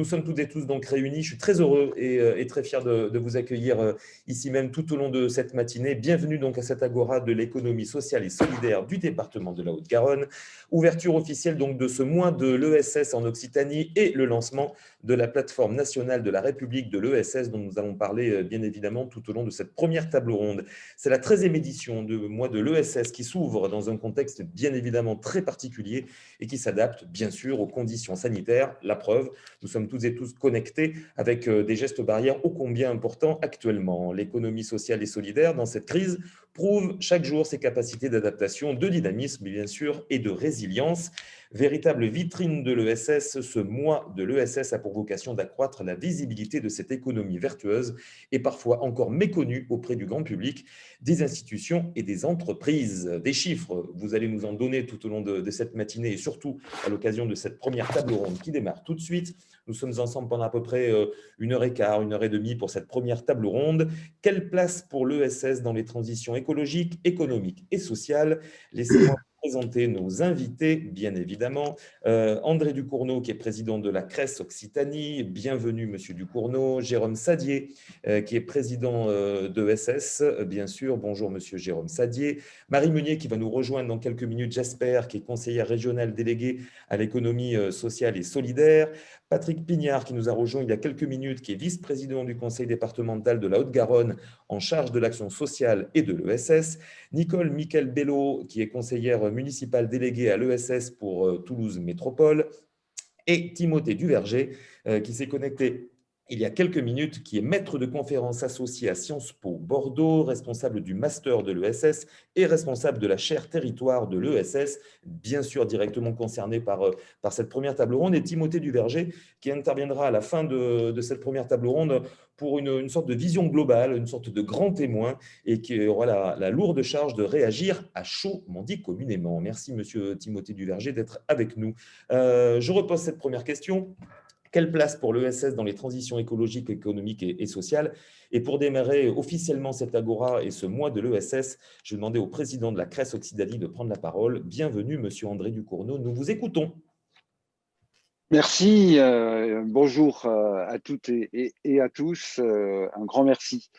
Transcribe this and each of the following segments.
Nous sommes toutes et tous donc réunis. Je suis très heureux et très fier de vous accueillir ici même tout au long de cette matinée. Bienvenue donc à cette agora de l'économie sociale et solidaire du département de la Haute-Garonne. Ouverture officielle donc de ce mois de l'ESS en Occitanie et le lancement de la plateforme nationale de la République de l'ESS dont nous allons parler bien évidemment tout au long de cette première table ronde. C'est la 13e édition du mois de l'ESS qui s'ouvre dans un contexte bien évidemment très particulier et qui s'adapte bien sûr aux conditions sanitaires. La preuve, nous sommes toutes et tous connectés avec des gestes barrières ô combien importants actuellement. L'économie sociale et solidaire dans cette crise prouve chaque jour ses capacités d'adaptation, de dynamisme bien sûr et de résilience. Véritable vitrine de l'ESS, ce mois de l'ESS a pour vocation d'accroître la visibilité de cette économie vertueuse et parfois encore méconnue auprès du grand public, des institutions et des entreprises. Des chiffres, vous allez nous en donner tout au long de cette matinée et surtout à l'occasion de cette première table ronde qui démarre tout de suite. Nous sommes ensemble pendant à peu près 1h15, 1h30 pour cette première table ronde. Quelle place pour l'ESS dans les transitions écologiques, économiques et sociales? Laissez-moi présenter nos invités, bien évidemment. André Ducournau, qui est président de la CRES Occitanie. Bienvenue, monsieur Ducournau. Jérôme Sadier, qui est président d'ESS, bien sûr. Bonjour, monsieur Jérôme Sadier. Marie Meunier, qui va nous rejoindre dans quelques minutes, j'espère, qui est conseillère régionale déléguée à l'économie sociale et solidaire. Patrick Pignard, qui nous a rejoint il y a quelques minutes, qui est vice-président du conseil départemental de la Haute-Garonne, en charge de l'action sociale et de l'ESS. Nicole Miquel-Bello, qui est conseillère municipale déléguée à l'ESS pour Toulouse Métropole. Et Timothée Duverger, qui s'est connecté il y a quelques minutes, qui est maître de conférences associé à Sciences Po Bordeaux, responsable du master de l'ESS et responsable de la chaire territoire de l'ESS, bien sûr directement concerné par cette première table ronde, et Timothée Duverger, qui interviendra à la fin de cette première table ronde pour une sorte de vision globale, une sorte de grand témoin, et qui aura la lourde charge de réagir à chaud, m'en dit communément. Merci, monsieur Timothée Duverger, d'être avec nous. Je repose cette première question. Quelle place pour l'ESS dans les transitions écologiques, économiques et sociales? Et pour démarrer officiellement cette agora et ce mois de l'ESS, je vais demander au président de la CRES Occitanie de prendre la parole. Bienvenue, monsieur André Ducournau. Nous vous écoutons. Merci. Bonjour à toutes et à tous. Un grand merci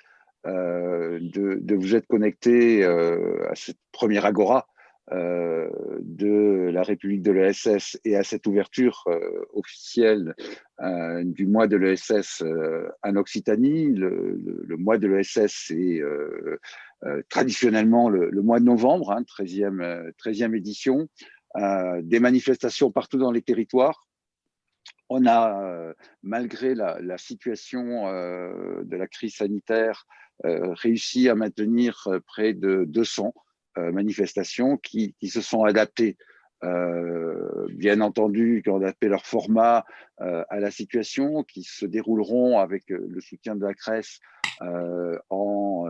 de vous être connectés à cette première agora de la République de l'ESS et à cette ouverture officielle du mois de l'ESS en Occitanie. Le mois de l'ESS, c'est traditionnellement le mois de novembre, 13e édition. Des manifestations partout dans les territoires. On a, malgré la situation de la crise sanitaire, réussi à maintenir près de 200 manifestations qui se sont adaptées, bien entendu, qui ont adapté leur format à la situation, qui se dérouleront avec le soutien de la CRES en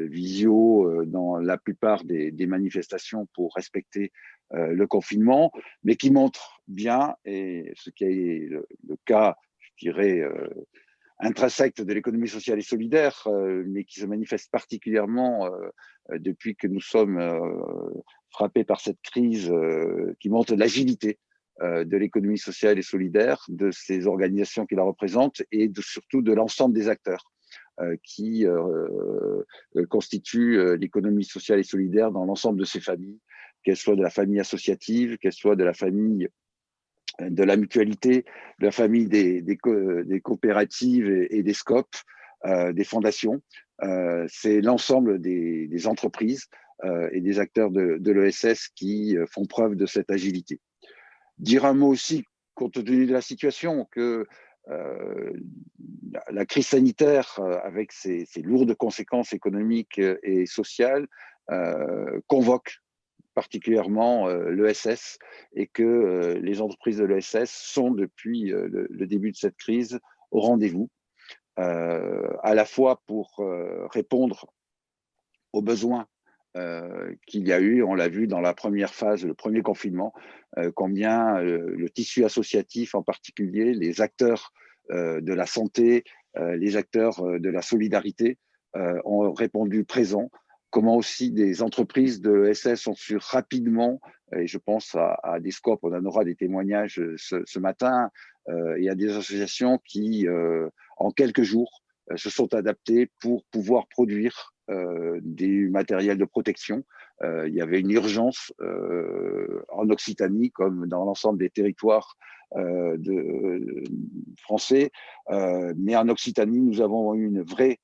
visio dans la plupart des manifestations pour respecter le confinement, mais qui montre bien, et ce qui est le cas, je dirais, intrinsèque de l'économie sociale et solidaire, mais qui se manifeste particulièrement depuis que nous sommes frappés par cette crise, qui montre l'agilité de l'économie sociale et solidaire, de ces organisations qui la représentent et surtout de l'ensemble des acteurs qui constituent l'économie sociale et solidaire dans l'ensemble de ces familles, qu'elles soient de la famille associative, qu'elles soient de la famille de la mutualité, de la famille des coopératives et des SCOP, des fondations. C'est l'ensemble des entreprises et des acteurs de l'ESS qui font preuve de cette agilité. Dire un mot aussi, compte tenu de la situation, que la crise sanitaire, avec ses lourdes conséquences économiques et sociales, convoque particulièrement l'ESS, et que les entreprises de l'ESS sont depuis le début de cette crise au rendez-vous, à la fois pour répondre aux besoins qu'il y a eu. On l'a vu dans la première phase, le premier confinement, combien le tissu associatif en particulier, les acteurs de la santé, les acteurs de la solidarité ont répondu présents comment aussi des entreprises de l'ESS ont su rapidement, et je pense à Descope, on en aura des témoignages ce matin, il y a des associations qui, en quelques jours, se sont adaptées pour pouvoir produire du matériel de protection. Il y avait une urgence en Occitanie, comme dans l'ensemble des territoires français, mais en Occitanie, nous avons eu une vraie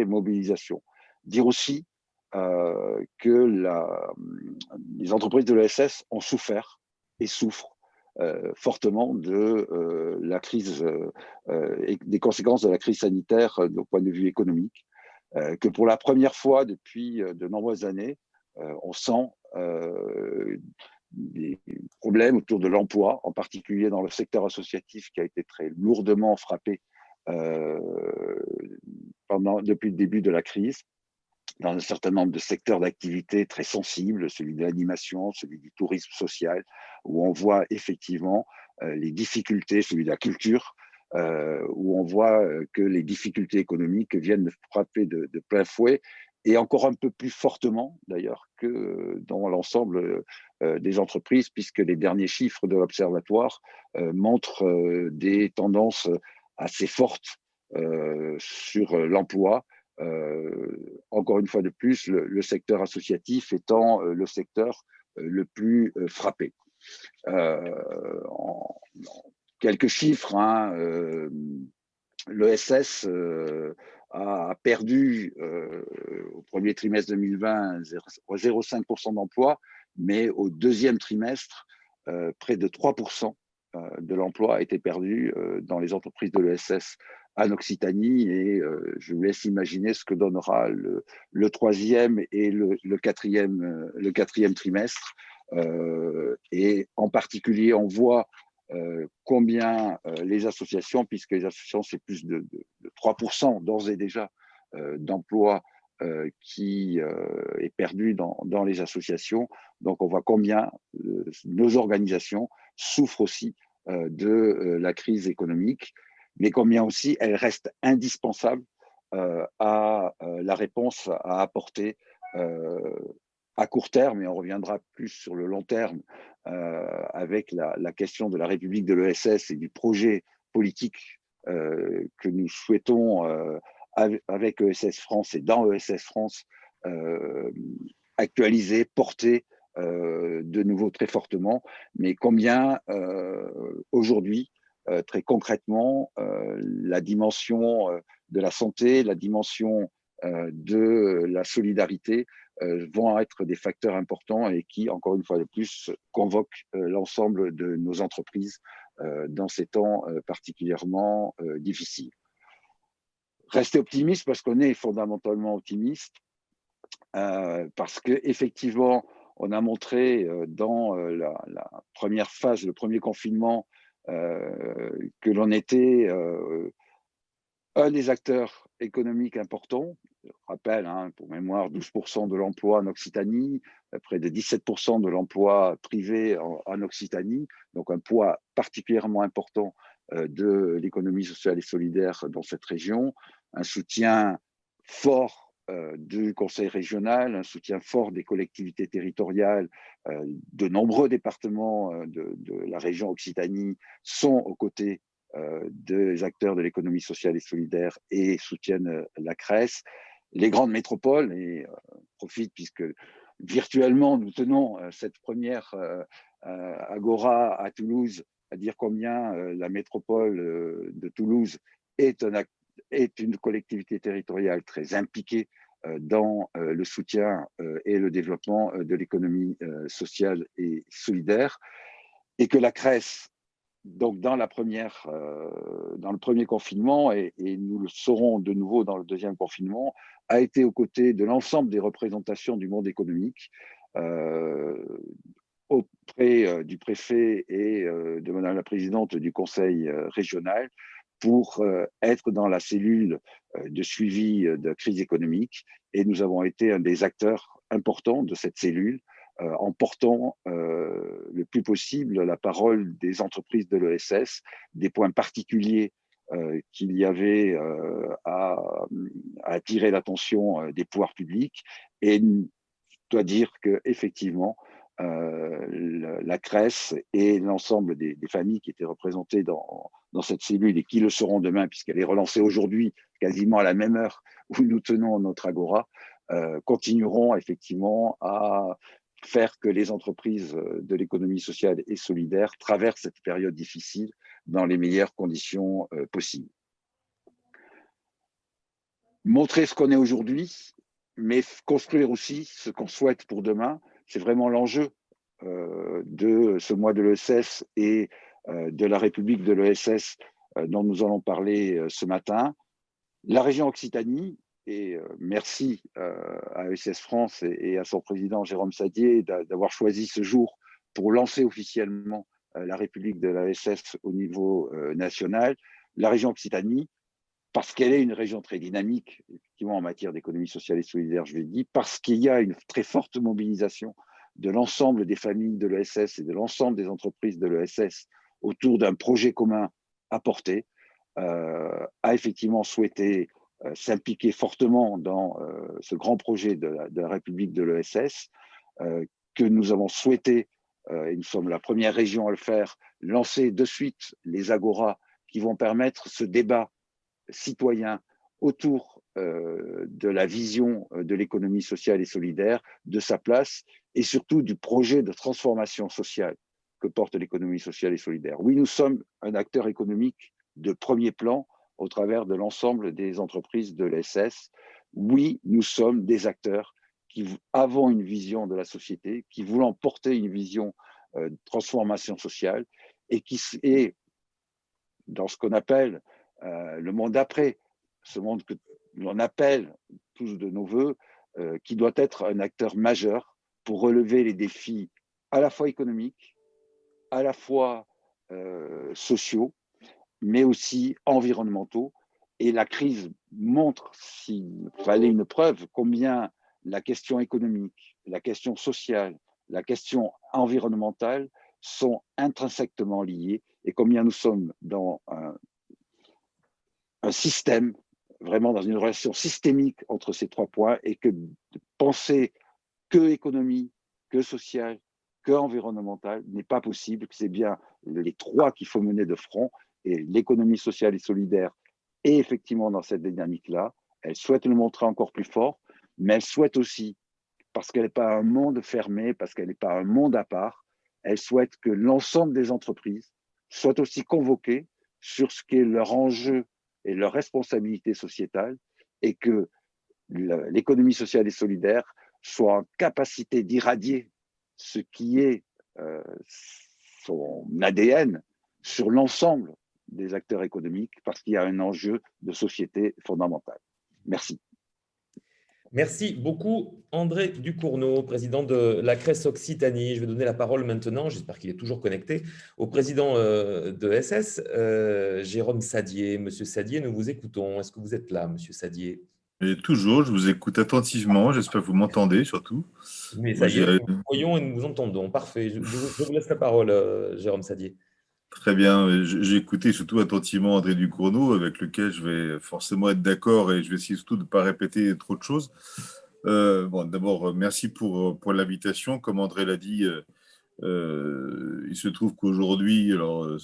mobilisation. Dire aussi que les entreprises de l'ESS ont souffert et souffrent fortement de la crise et des conséquences de la crise sanitaire au point de vue économique, que pour la première fois depuis de nombreuses années, on sent des problèmes autour de l'emploi, en particulier dans le secteur associatif qui a été très lourdement frappé depuis le début de la crise, dans un certain nombre de secteurs d'activité très sensibles, celui de l'animation, celui du tourisme social, où on voit effectivement les difficultés, celui de la culture, où on voit que les difficultés économiques viennent frapper de plein fouet, et encore un peu plus fortement d'ailleurs que dans l'ensemble des entreprises, puisque les derniers chiffres de l'Observatoire montrent des tendances assez fortes sur l'emploi. Encore une fois de plus, le secteur associatif étant le secteur le plus frappé. En quelques chiffres, hein, l'ESS a perdu au premier trimestre 2020 0,5% d'emplois, mais au deuxième trimestre, près de 3% de l'emploi a été perdu dans les entreprises de l'ESS en Occitanie, et je vous laisse imaginer ce que donnera le troisième et le quatrième trimestre. Et en particulier, on voit combien les associations, puisque les associations, c'est plus de 3% d'ores et déjà d'emplois qui est perdu dans les associations. Donc, on voit combien nos organisations souffrent aussi de la crise économique, mais combien aussi elles restent indispensables à la réponse à apporter à court terme, et on reviendra plus sur le long terme avec la question de la République de l'ESS et du projet politique que nous souhaitons avec ESS France et dans ESS France actualiser, porter de nouveau très fortement, mais combien aujourd'hui, très concrètement, la dimension de la santé, la dimension de la solidarité vont être des facteurs importants et qui, encore une fois de plus, convoquent l'ensemble de nos entreprises dans ces temps particulièrement difficiles. Rester optimiste parce qu'on est fondamentalement optimiste, parce qu'effectivement, on a montré dans la première phase, le premier confinement, que l'on était un des acteurs économiques importants. Je rappelle, hein, pour mémoire, 12% de l'emploi en Occitanie, près de 17% de l'emploi privé en Occitanie, donc un poids particulièrement important de l'économie sociale et solidaire dans cette région, un soutien fort du conseil régional, un soutien fort des collectivités territoriales. De nombreux départements de la région Occitanie sont aux côtés des acteurs de l'économie sociale et solidaire et soutiennent la CRES. Les grandes métropoles, et profite puisque virtuellement nous tenons cette première agora à Toulouse, à dire combien la métropole de Toulouse est une collectivité territoriale très impliquée dans le soutien et le développement de l'économie sociale et solidaire, et que la CRES, donc dans le premier confinement, et nous le saurons de nouveau dans le deuxième confinement, a été aux côtés de l'ensemble des représentations du monde économique, auprès du préfet et de Madame la Présidente du Conseil régional, pour être dans la cellule de suivi de crise économique. Et nous avons été un des acteurs importants de cette cellule, en portant le plus possible la parole des entreprises de l'ESS, des points particuliers qu'il y avait à attirer l'attention des pouvoirs publics. Et je dois dire qu'effectivement, la CRES et l'ensemble des familles qui étaient représentées dans cette cellule et qui le seront demain, puisqu'elle est relancée aujourd'hui quasiment à la même heure où nous tenons notre agora, continueront effectivement à faire que les entreprises de l'économie sociale et solidaire traversent cette période difficile dans les meilleures conditions possibles. Montrer ce qu'on est aujourd'hui, mais construire aussi ce qu'on souhaite pour demain, c'est vraiment l'enjeu de ce mois de l'ESS et de la République de l'ESS dont nous allons parler ce matin. La région Occitanie, et merci à ESS France et à son président Jérôme Sadier d'avoir choisi ce jour pour lancer officiellement la République de l'ESS au niveau national. La région Occitanie, parce qu'elle est une région très dynamique, effectivement, en matière d'économie sociale et solidaire, je l'ai dit, parce qu'il y a une très forte mobilisation de l'ensemble des familles de l'ESS et de l'ensemble des entreprises de l'ESS autour d'un projet commun à porter, a effectivement souhaité s'impliquer fortement dans ce grand projet de la République de l'ESS, que nous avons souhaité, et nous sommes la première région à le faire, lancer de suite les agoras qui vont permettre ce débat citoyen autour de la vision de l'économie sociale et solidaire, de sa place et surtout du projet de transformation sociale que porte l'économie sociale et solidaire. Oui, nous sommes un acteur économique de premier plan au travers de l'ensemble des entreprises de l'ESS. Oui, nous sommes des acteurs qui avons une vision de la société, qui voulons porter une vision de transformation sociale et qui est dans ce qu'on appelle le monde d'après, ce monde que l'on appelle tous de nos voeux, qui doit être un acteur majeur pour relever les défis à la fois économiques, à la fois sociaux, mais aussi environnementaux. Et la crise montre, s'il fallait une preuve, combien la question économique, la question sociale, la question environnementale sont intrinsèquement liées et combien nous sommes dans un système, vraiment dans une relation systémique entre ces trois points et que de penser que économie, que sociale, que environnementale n'est pas possible, que c'est bien les trois qu'il faut mener de front et l'économie sociale et solidaire est effectivement dans cette dynamique-là. Elle souhaite le montrer encore plus fort, mais elle souhaite aussi, parce qu'elle n'est pas un monde fermé, parce qu'elle n'est pas un monde à part, elle souhaite que l'ensemble des entreprises soient aussi convoquées sur ce qu'est leur enjeu et leur responsabilité sociétale et que l'économie sociale et solidaire soit en capacité d'irradier ce qui est son ADN sur l'ensemble des acteurs économiques parce qu'il y a un enjeu de société fondamental. Merci. Merci beaucoup, André Ducournau, président de la CRES Occitanie. Je vais donner la parole maintenant, j'espère qu'il est toujours connecté, au président de SS, Jérôme Sadier. Monsieur Sadier, nous vous écoutons. Est-ce que vous êtes là, monsieur Sadier? Et toujours, je vous écoute attentivement. J'espère que vous m'entendez surtout. Mais Moi, ça y est, nous vous voyons et nous vous entendons. Parfait. Je vous laisse la parole, Jérôme Sadier. très bien. J'ai écouté surtout attentivement André Ducournau, avec lequel je vais forcément être d'accord et je vais essayer surtout de ne pas répéter trop de choses. Bon, d'abord, merci pour l'invitation. Comme André l'a dit, il se trouve qu'aujourd'hui, alors,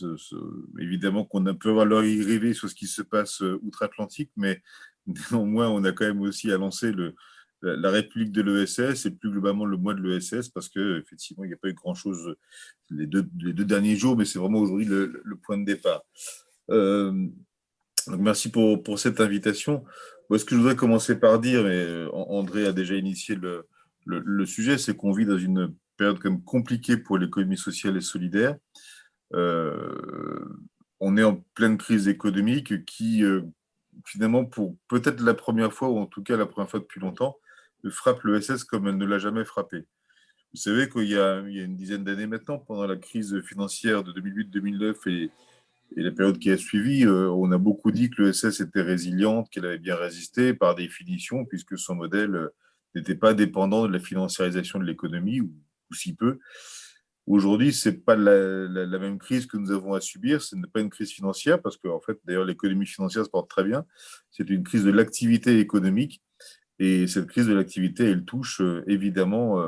évidemment qu'on peut avoir l'œil rivé sur ce qui se passe outre-Atlantique, mais néanmoins, on a quand même aussi à lancer la République de l'ESS et plus globalement le mois de l'ESS parce qu'effectivement, il n'y a pas eu grand-chose les deux derniers jours, mais c'est vraiment aujourd'hui le point de départ. Donc merci pour cette invitation. Moi, ce que je voudrais commencer par dire, mais André a déjà initié le sujet, c'est qu'on vit dans une période quand même compliquée pour l'économie sociale et solidaire. On est en pleine crise économique qui, finalement, pour peut-être la première fois, ou en tout cas la première fois depuis longtemps, frappe l'ESS comme elle ne l'a jamais frappé. Vous savez qu'il y a une dizaine d'années maintenant, pendant la crise financière de 2008-2009 et la période qui a suivi, on a beaucoup dit que l'ESS était résiliente, qu'elle avait bien résisté par définition, puisque son modèle n'était pas dépendant de la financiarisation de l'économie, ou si peu. Aujourd'hui, ce n'est pas la même crise que nous avons à subir. Ce n'est pas une crise financière, parce qu'en fait, d'ailleurs, l'économie financière se porte très bien. C'est une crise de l'activité économique. Et cette crise de l'activité, elle touche évidemment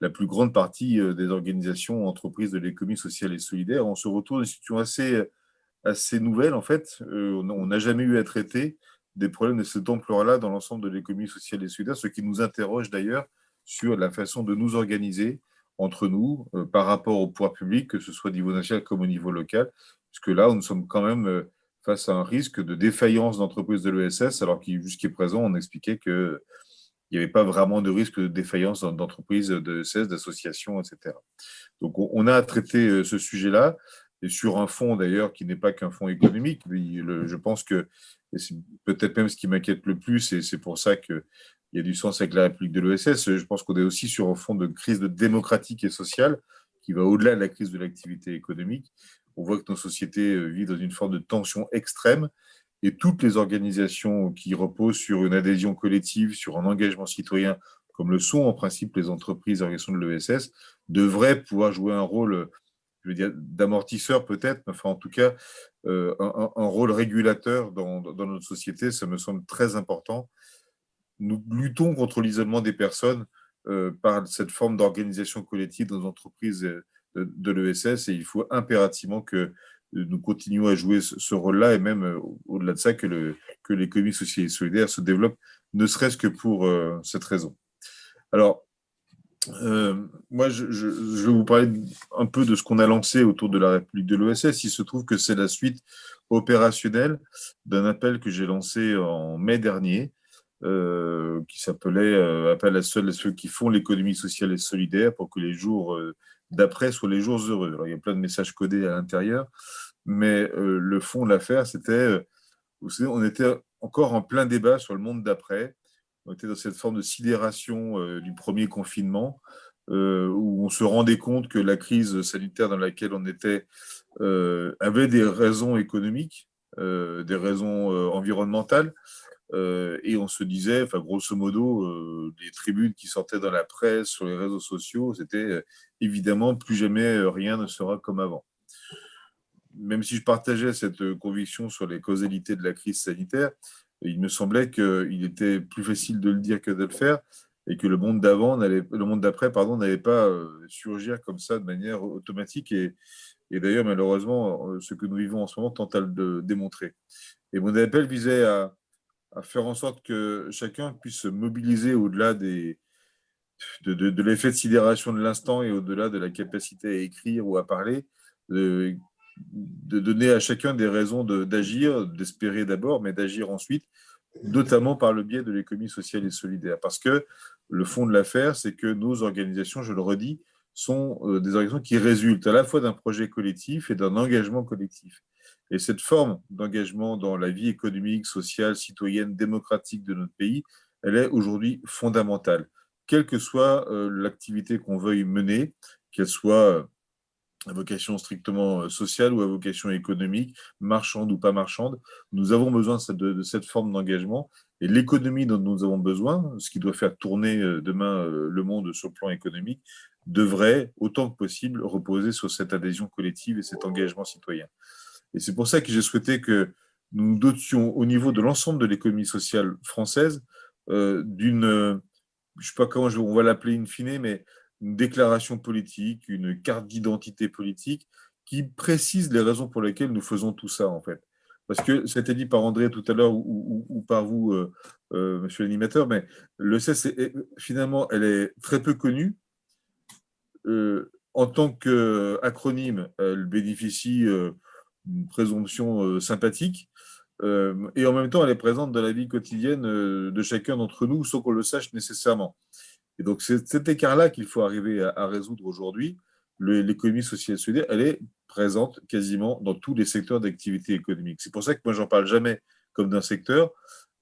la plus grande partie des organisations, entreprises de l'économie sociale et solidaire. On se retrouve dans une situation assez nouvelle, en fait. On n'a jamais eu à traiter des problèmes de cette ampleur-là dans l'ensemble de l'économie sociale et solidaire, ce qui nous interroge d'ailleurs sur la façon de nous organiser entre nous par rapport au pouvoir public, que ce soit au niveau national comme au niveau local, puisque là, nous sommes quand même face à un risque de défaillance d'entreprises de l'ESS, alors que jusqu'à présent, on expliquait qu'il n'y avait pas vraiment de risque de défaillance d'entreprises de l'ESS, d'associations, etc. Donc, on a à traiter ce sujet-là, et sur un fonds d'ailleurs qui n'est pas qu'un fonds économique. Je pense que, et c'est peut-être même ce qui m'inquiète le plus, et c'est pour ça qu'il y a du sens avec la République de l'ESS, je pense qu'on est aussi sur un fond de crise démocratique et sociale qui va au-delà de la crise de l'activité économique. On voit que nos sociétés vivent dans une forme de tension extrême, et toutes les organisations qui reposent sur une adhésion collective, sur un engagement citoyen, comme le sont en principe les entreprises et organisations de l'ESS, devraient pouvoir jouer un rôle, je veux dire, d'amortisseur peut-être, mais enfin en tout cas, un rôle régulateur dans notre société. Ça me semble très important. Nous luttons contre l'isolement des personnes par cette forme d'organisation collective dans les entreprises de l'ESS, et il faut impérativement que nous continuions à jouer ce rôle-là, et même au-delà de ça, que l'économie sociale et solidaire se développe, ne serait-ce que pour cette raison. Alors, moi, je vais vous parler un peu de ce qu'on a lancé autour de la République de l'ESS. Il se trouve que c'est la suite opérationnelle d'un appel que j'ai lancé en mai dernier, qui s'appelait Appel à ceux qui font l'économie sociale et solidaire pour que les jours d'après soient les jours heureux. Alors, il y a plein de messages codés à l'intérieur, mais le fond de l'affaire, c'était, vous savez, on était encore en plein débat sur le monde d'après. On était dans cette forme de sidération du premier confinement, où on se rendait compte que la crise sanitaire dans laquelle on était avait des raisons économiques, des raisons environnementales, et on se disait, enfin, grosso modo, les tribunes qui sortaient dans la presse, sur les réseaux sociaux, c'était évidemment plus jamais rien ne sera comme avant. Même si je partageais cette conviction sur les causalités de la crise sanitaire, il me semblait qu'il était plus facile de le dire que de le faire, et que le monde d'après, n'allait pas surgir comme ça de manière automatique. Et d'ailleurs, malheureusement, ce que nous vivons en ce moment tente à le démontrer. Et mon appel visait à faire en sorte que chacun puisse se mobiliser au-delà de l'effet de sidération de l'instant, et au-delà de la capacité à écrire ou à parler, de donner à chacun des raisons d'agir, d'espérer d'abord, mais d'agir ensuite, notamment par le biais de l'économie sociale et solidaire. Parce que le fond de l'affaire, c'est que nos organisations, je le redis, sont des organisations qui résultent à la fois d'un projet collectif et d'un engagement collectif. Et cette forme d'engagement dans la vie économique, sociale, citoyenne, démocratique de notre pays, elle est aujourd'hui fondamentale. Quelle que soit l'activité qu'on veuille mener, qu'elle soit à vocation strictement sociale ou à vocation économique, marchande ou pas marchande, nous avons besoin de cette forme d'engagement. Et l'économie dont nous avons besoin, ce qui doit faire tourner demain le monde sur le plan économique, devrait, autant que possible, reposer sur cette adhésion collective et cet engagement citoyen. Et c'est pour ça que j'ai souhaité que nous nous dotions au niveau de l'ensemble de l'économie sociale française d'une, je ne sais pas comment on va l'appeler in fine, mais une déclaration politique, une carte d'identité politique qui précise les raisons pour lesquelles nous faisons tout ça, en fait. Parce que c'était dit par André tout à l'heure ou par vous, monsieur l'animateur, mais le CES, finalement, elle est très peu connue. En tant qu'acronyme, elle bénéficie d'une présomption sympathique, et en même temps, elle est présente dans la vie quotidienne de chacun d'entre nous sans qu'on le sache nécessairement. Et donc, c'est cet écart-là qu'il faut arriver à résoudre aujourd'hui. L'économie sociale et solidaire, elle est présente quasiment dans tous les secteurs d'activité économique. C'est pour ça que moi, j'en parle jamais comme d'un secteur.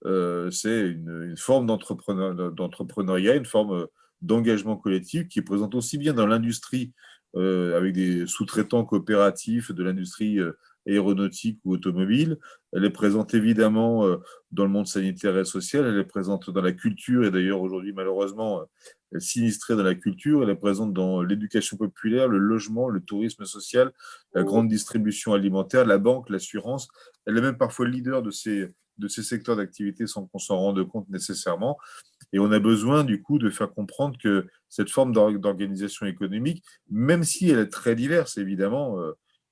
C'est une forme d'entrepreneuriat, une forme d'engagement collectif qui est présente aussi bien dans l'industrie, avec des sous-traitants coopératifs de l'industrie aéronautique ou automobile. Elle est présente évidemment dans le monde sanitaire et social, elle est présente dans la culture, et d'ailleurs aujourd'hui malheureusement Elle est sinistrée dans la culture, elle est présente dans l'éducation populaire, le logement, le tourisme social, la grande distribution alimentaire, la banque, l'assurance. Elle est même parfois le leader de ces secteurs d'activité sans qu'on s'en rende compte nécessairement. Et on a besoin, du coup, de faire comprendre que cette forme d'organisation économique, même si elle est très diverse, évidemment,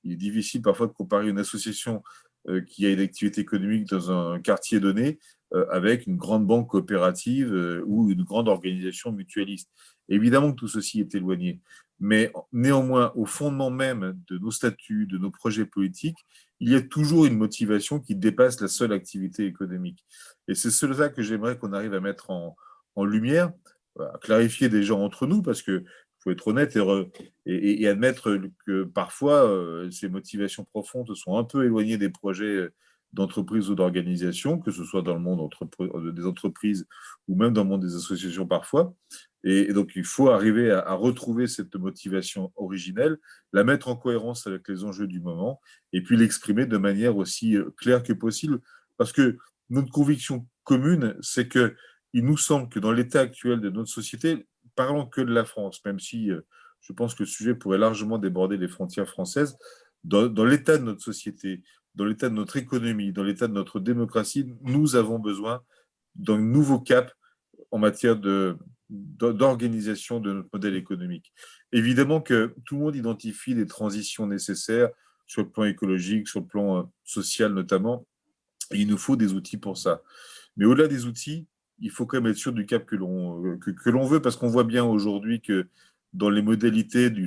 il est difficile parfois de comparer une association qui a une activité économique dans un quartier donné avec une grande banque coopérative ou une grande organisation mutualiste. Évidemment que tout ceci est éloigné, mais néanmoins, au fondement même de nos statuts, de nos projets politiques, il y a toujours une motivation qui dépasse la seule activité économique. Et c'est cela que j'aimerais qu'on arrive à mettre en lumière, à clarifier des gens entre nous, parce que il faut être honnête et admettre que parfois ces motivations profondes sont un peu éloignées des projets d'entreprise ou d'organisation, que ce soit dans le monde des entreprises ou même dans le monde des associations parfois. Et donc, il faut arriver à retrouver cette motivation originelle, la mettre en cohérence avec les enjeux du moment, et puis l'exprimer de manière aussi claire que possible. Parce que notre conviction commune, c'est que il nous semble que dans l'état actuel de notre société, parlons que de la France, même si je pense que le sujet pourrait largement déborder les frontières françaises, dans l'état de notre société, dans l'état de notre économie, dans l'état de notre démocratie, nous avons besoin d'un nouveau cap en matière d'organisation de notre modèle économique. Évidemment que tout le monde identifie les transitions nécessaires sur le plan écologique, sur le plan social notamment, et il nous faut des outils pour ça. Mais au-delà des outils, il faut quand même être sûr du cap que l'on veut, parce qu'on voit bien aujourd'hui que dans les modalités de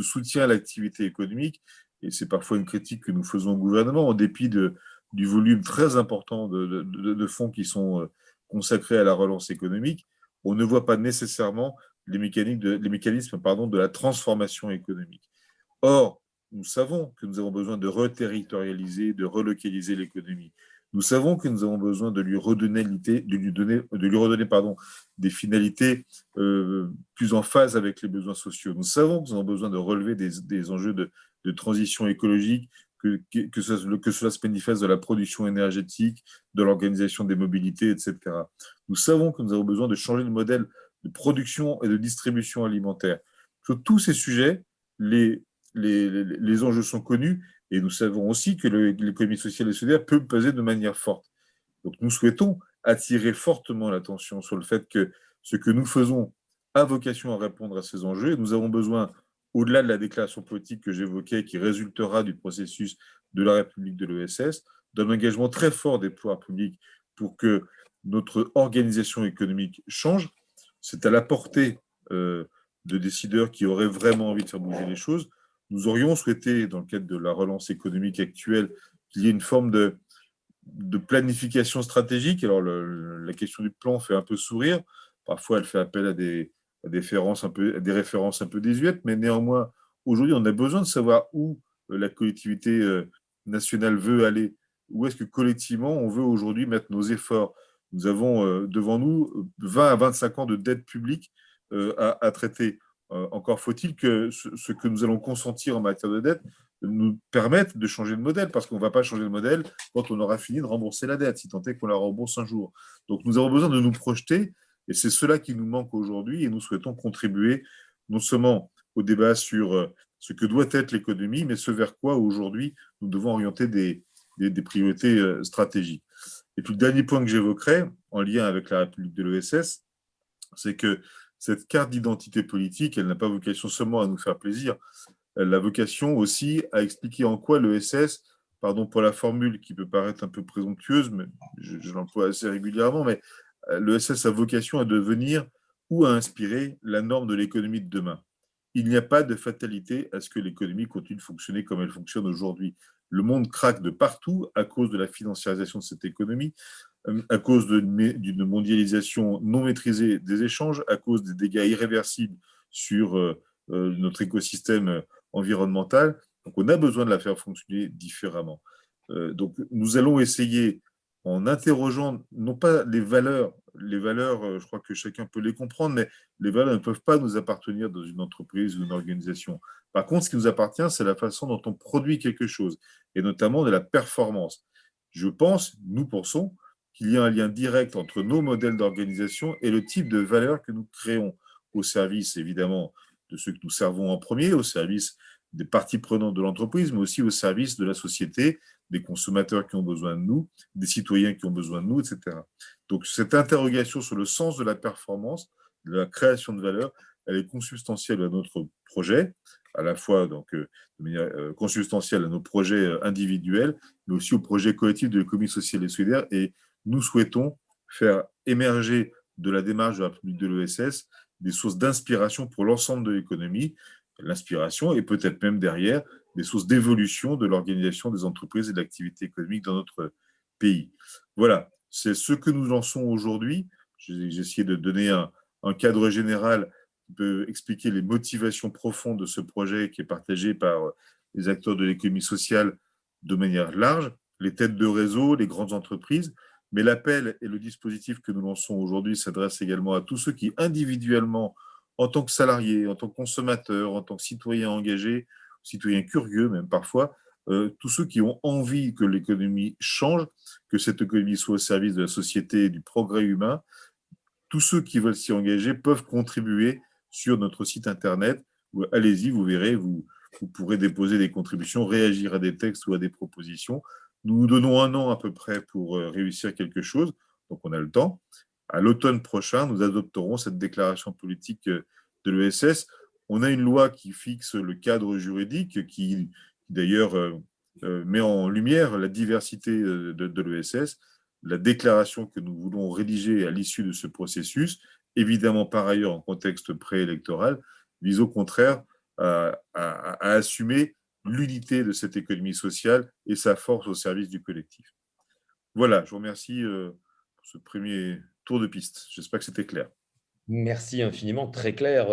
soutien à l'activité économique, et c'est parfois une critique que nous faisons au gouvernement, en dépit du volume très important de fonds qui sont consacrés à la relance économique, on ne voit pas nécessairement les mécanismes de la transformation économique. Or, nous savons que nous avons besoin de reterritorialiser, de relocaliser l'économie. Nous savons que nous avons besoin de lui redonner, des finalités plus en phase avec les besoins sociaux. Nous savons que nous avons besoin de relever des enjeux de transition écologique, que cela se manifeste de la production énergétique, de l'organisation des mobilités, etc. Nous savons que nous avons besoin de changer le modèle de production et de distribution alimentaire. Sur tous ces sujets, les enjeux sont connus et nous savons aussi que l'économie sociale et solidaire peut peser de manière forte. Donc nous souhaitons attirer fortement l'attention sur le fait que ce que nous faisons a vocation à répondre à ces enjeux et nous avons besoin, au-delà de la déclaration politique que j'évoquais, qui résultera du processus de la République de l'ESS, d'un engagement très fort des pouvoirs publics pour que notre organisation économique change. C'est à la portée de décideurs qui auraient vraiment envie de faire bouger les choses. Nous aurions souhaité, dans le cadre de la relance économique actuelle, qu'il y ait une forme de planification stratégique. Alors, la question du plan fait un peu sourire. Parfois, elle fait appel à des références un peu désuètes, mais néanmoins, aujourd'hui, on a besoin de savoir où la collectivité nationale veut aller. Où est-ce que collectivement, on veut aujourd'hui mettre nos efforts. Nous avons devant nous 20 à 25 ans de dette publique à traiter. Encore faut-il que ce que nous allons consentir en matière de dette nous permette de changer de modèle, parce qu'on ne va pas changer de modèle quand on aura fini de rembourser la dette, si tant est qu'on la rembourse un jour. Donc nous avons besoin de nous projeter, et c'est cela qui nous manque aujourd'hui, et nous souhaitons contribuer non seulement au débat sur ce que doit être l'économie, mais ce vers quoi aujourd'hui nous devons orienter des priorités stratégiques. Et puis le dernier point que j'évoquerai, en lien avec la République de l'ESS, c'est que cette carte d'identité politique, elle n'a pas vocation seulement à nous faire plaisir, elle a vocation aussi à expliquer en quoi l'ESS, pardon pour la formule qui peut paraître un peu présomptueuse, mais je l'emploie assez régulièrement, mais l'ESS a vocation à devenir ou à inspirer la norme de l'économie de demain. Il n'y a pas de fatalité à ce que l'économie continue de fonctionner comme elle fonctionne aujourd'hui. Le monde craque de partout à cause de la financiarisation de cette économie, à cause d'une mondialisation non maîtrisée des échanges, à cause des dégâts irréversibles sur notre écosystème environnemental. Donc, on a besoin de la faire fonctionner différemment. Donc, nous allons essayer, en interrogeant, non pas les valeurs, je crois que chacun peut les comprendre, mais les valeurs ne peuvent pas nous appartenir dans une entreprise ou une organisation. Par contre, ce qui nous appartient, c'est la façon dont on produit quelque chose, et notamment de la performance. Nous pensons, qu'il y a un lien direct entre nos modèles d'organisation et le type de valeurs que nous créons. au service, évidemment, de ceux que nous servons en premier, au service des parties prenantes de l'entreprise, mais aussi au service de la société, des consommateurs qui ont besoin de nous, des citoyens qui ont besoin de nous, etc. Donc, cette interrogation sur le sens de la performance, de la création de valeur, elle est consubstantielle à notre projet, à la fois donc, de manière consubstantielle à nos projets individuels, mais aussi au projet collectif de l'économie sociale et solidaire. Et nous souhaitons faire émerger de la démarche de la République de l'ESS des sources d'inspiration pour l'ensemble de l'économie, l'inspiration et peut-être même derrière des sources d'évolution de l'organisation des entreprises et de l'activité économique dans notre pays. Voilà, c'est ce que nous lançons aujourd'hui. J'ai essayé de donner un cadre général qui peut expliquer les motivations profondes de ce projet qui est partagé par les acteurs de l'économie sociale de manière large, les têtes de réseau, les grandes entreprises. Mais l'appel et le dispositif que nous lançons aujourd'hui s'adressent également à tous ceux qui, individuellement, en tant que salariés, en tant que consommateurs, en tant que citoyens engagés, citoyens curieux même parfois, tous ceux qui ont envie que l'économie change, que cette économie soit au service de la société et du progrès humain, tous ceux qui veulent s'y engager peuvent contribuer sur notre site internet. Allez-y, vous verrez, vous pourrez déposer des contributions, réagir à des textes ou à des propositions. Nous nous donnons 1 an à peu près pour réussir quelque chose, donc on a le temps. À l'automne prochain, nous adopterons cette déclaration politique de l'ESS. On a une loi qui fixe le cadre juridique, qui d'ailleurs met en lumière la diversité de l'ESS. La déclaration que nous voulons rédiger à l'issue de ce processus, évidemment par ailleurs en contexte préélectoral, vise au contraire à assumer l'unité de cette économie sociale et sa force au service du collectif. Voilà, je vous remercie pour ce premier tour de piste. J'espère que c'était clair. Merci infiniment, très clair,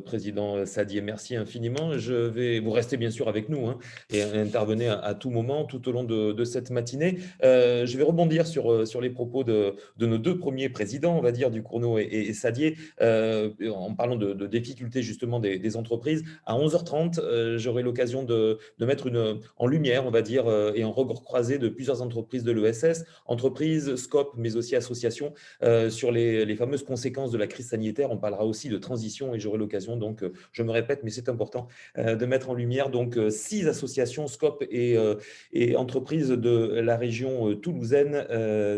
Président Sadier, merci infiniment. Vous restez bien sûr avec nous et intervenez à tout moment, tout au long de cette matinée. Je vais rebondir sur les propos de nos 2 premiers présidents, on va dire, Ducournau et Sadier, en parlant de difficultés justement des entreprises. À 11h30, j'aurai l'occasion de mettre en lumière, on va dire, et en regard croisé de plusieurs entreprises de l'ESS, entreprises, Scope, mais aussi associations, sur les fameuses conséquences de la crise sanitaire. On parlera aussi de transition et j'aurai l'occasion, donc je me répète, mais c'est important, de mettre en lumière donc 6 associations, Scope et entreprises de la région toulousaine,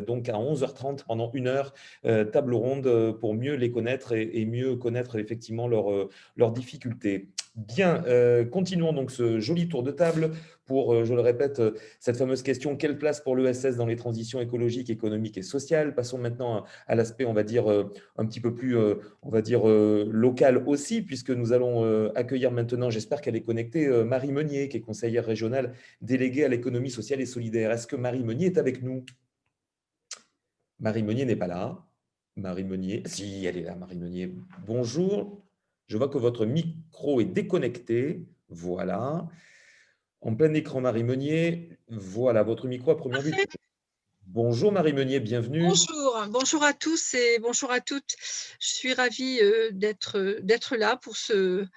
donc à 11h30 pendant 1 heure, table ronde pour mieux les connaître et mieux connaître effectivement leurs difficultés. Bien, continuons donc ce joli tour de table pour, je le répète, cette fameuse question, quelle place pour l'ESS dans les transitions écologiques, économiques et sociales? Passons maintenant à l'aspect, on va dire, un petit peu plus, on va dire, local aussi, puisque nous allons accueillir maintenant, j'espère qu'elle est connectée, Marie Meunier, qui est conseillère régionale déléguée à l'économie sociale et solidaire. Est-ce que Marie Meunier est avec nous? Marie Meunier n'est pas là. Marie Meunier, si, elle est là, Marie Meunier. Bonjour. Je vois que votre micro est déconnecté. Voilà. En plein écran, Marie Meunier. Voilà, votre micro à première vue. Parfait. Bonjour Marie Meunier, bienvenue. Bonjour à tous et bonjour à toutes. Je suis ravie d'être là pour ce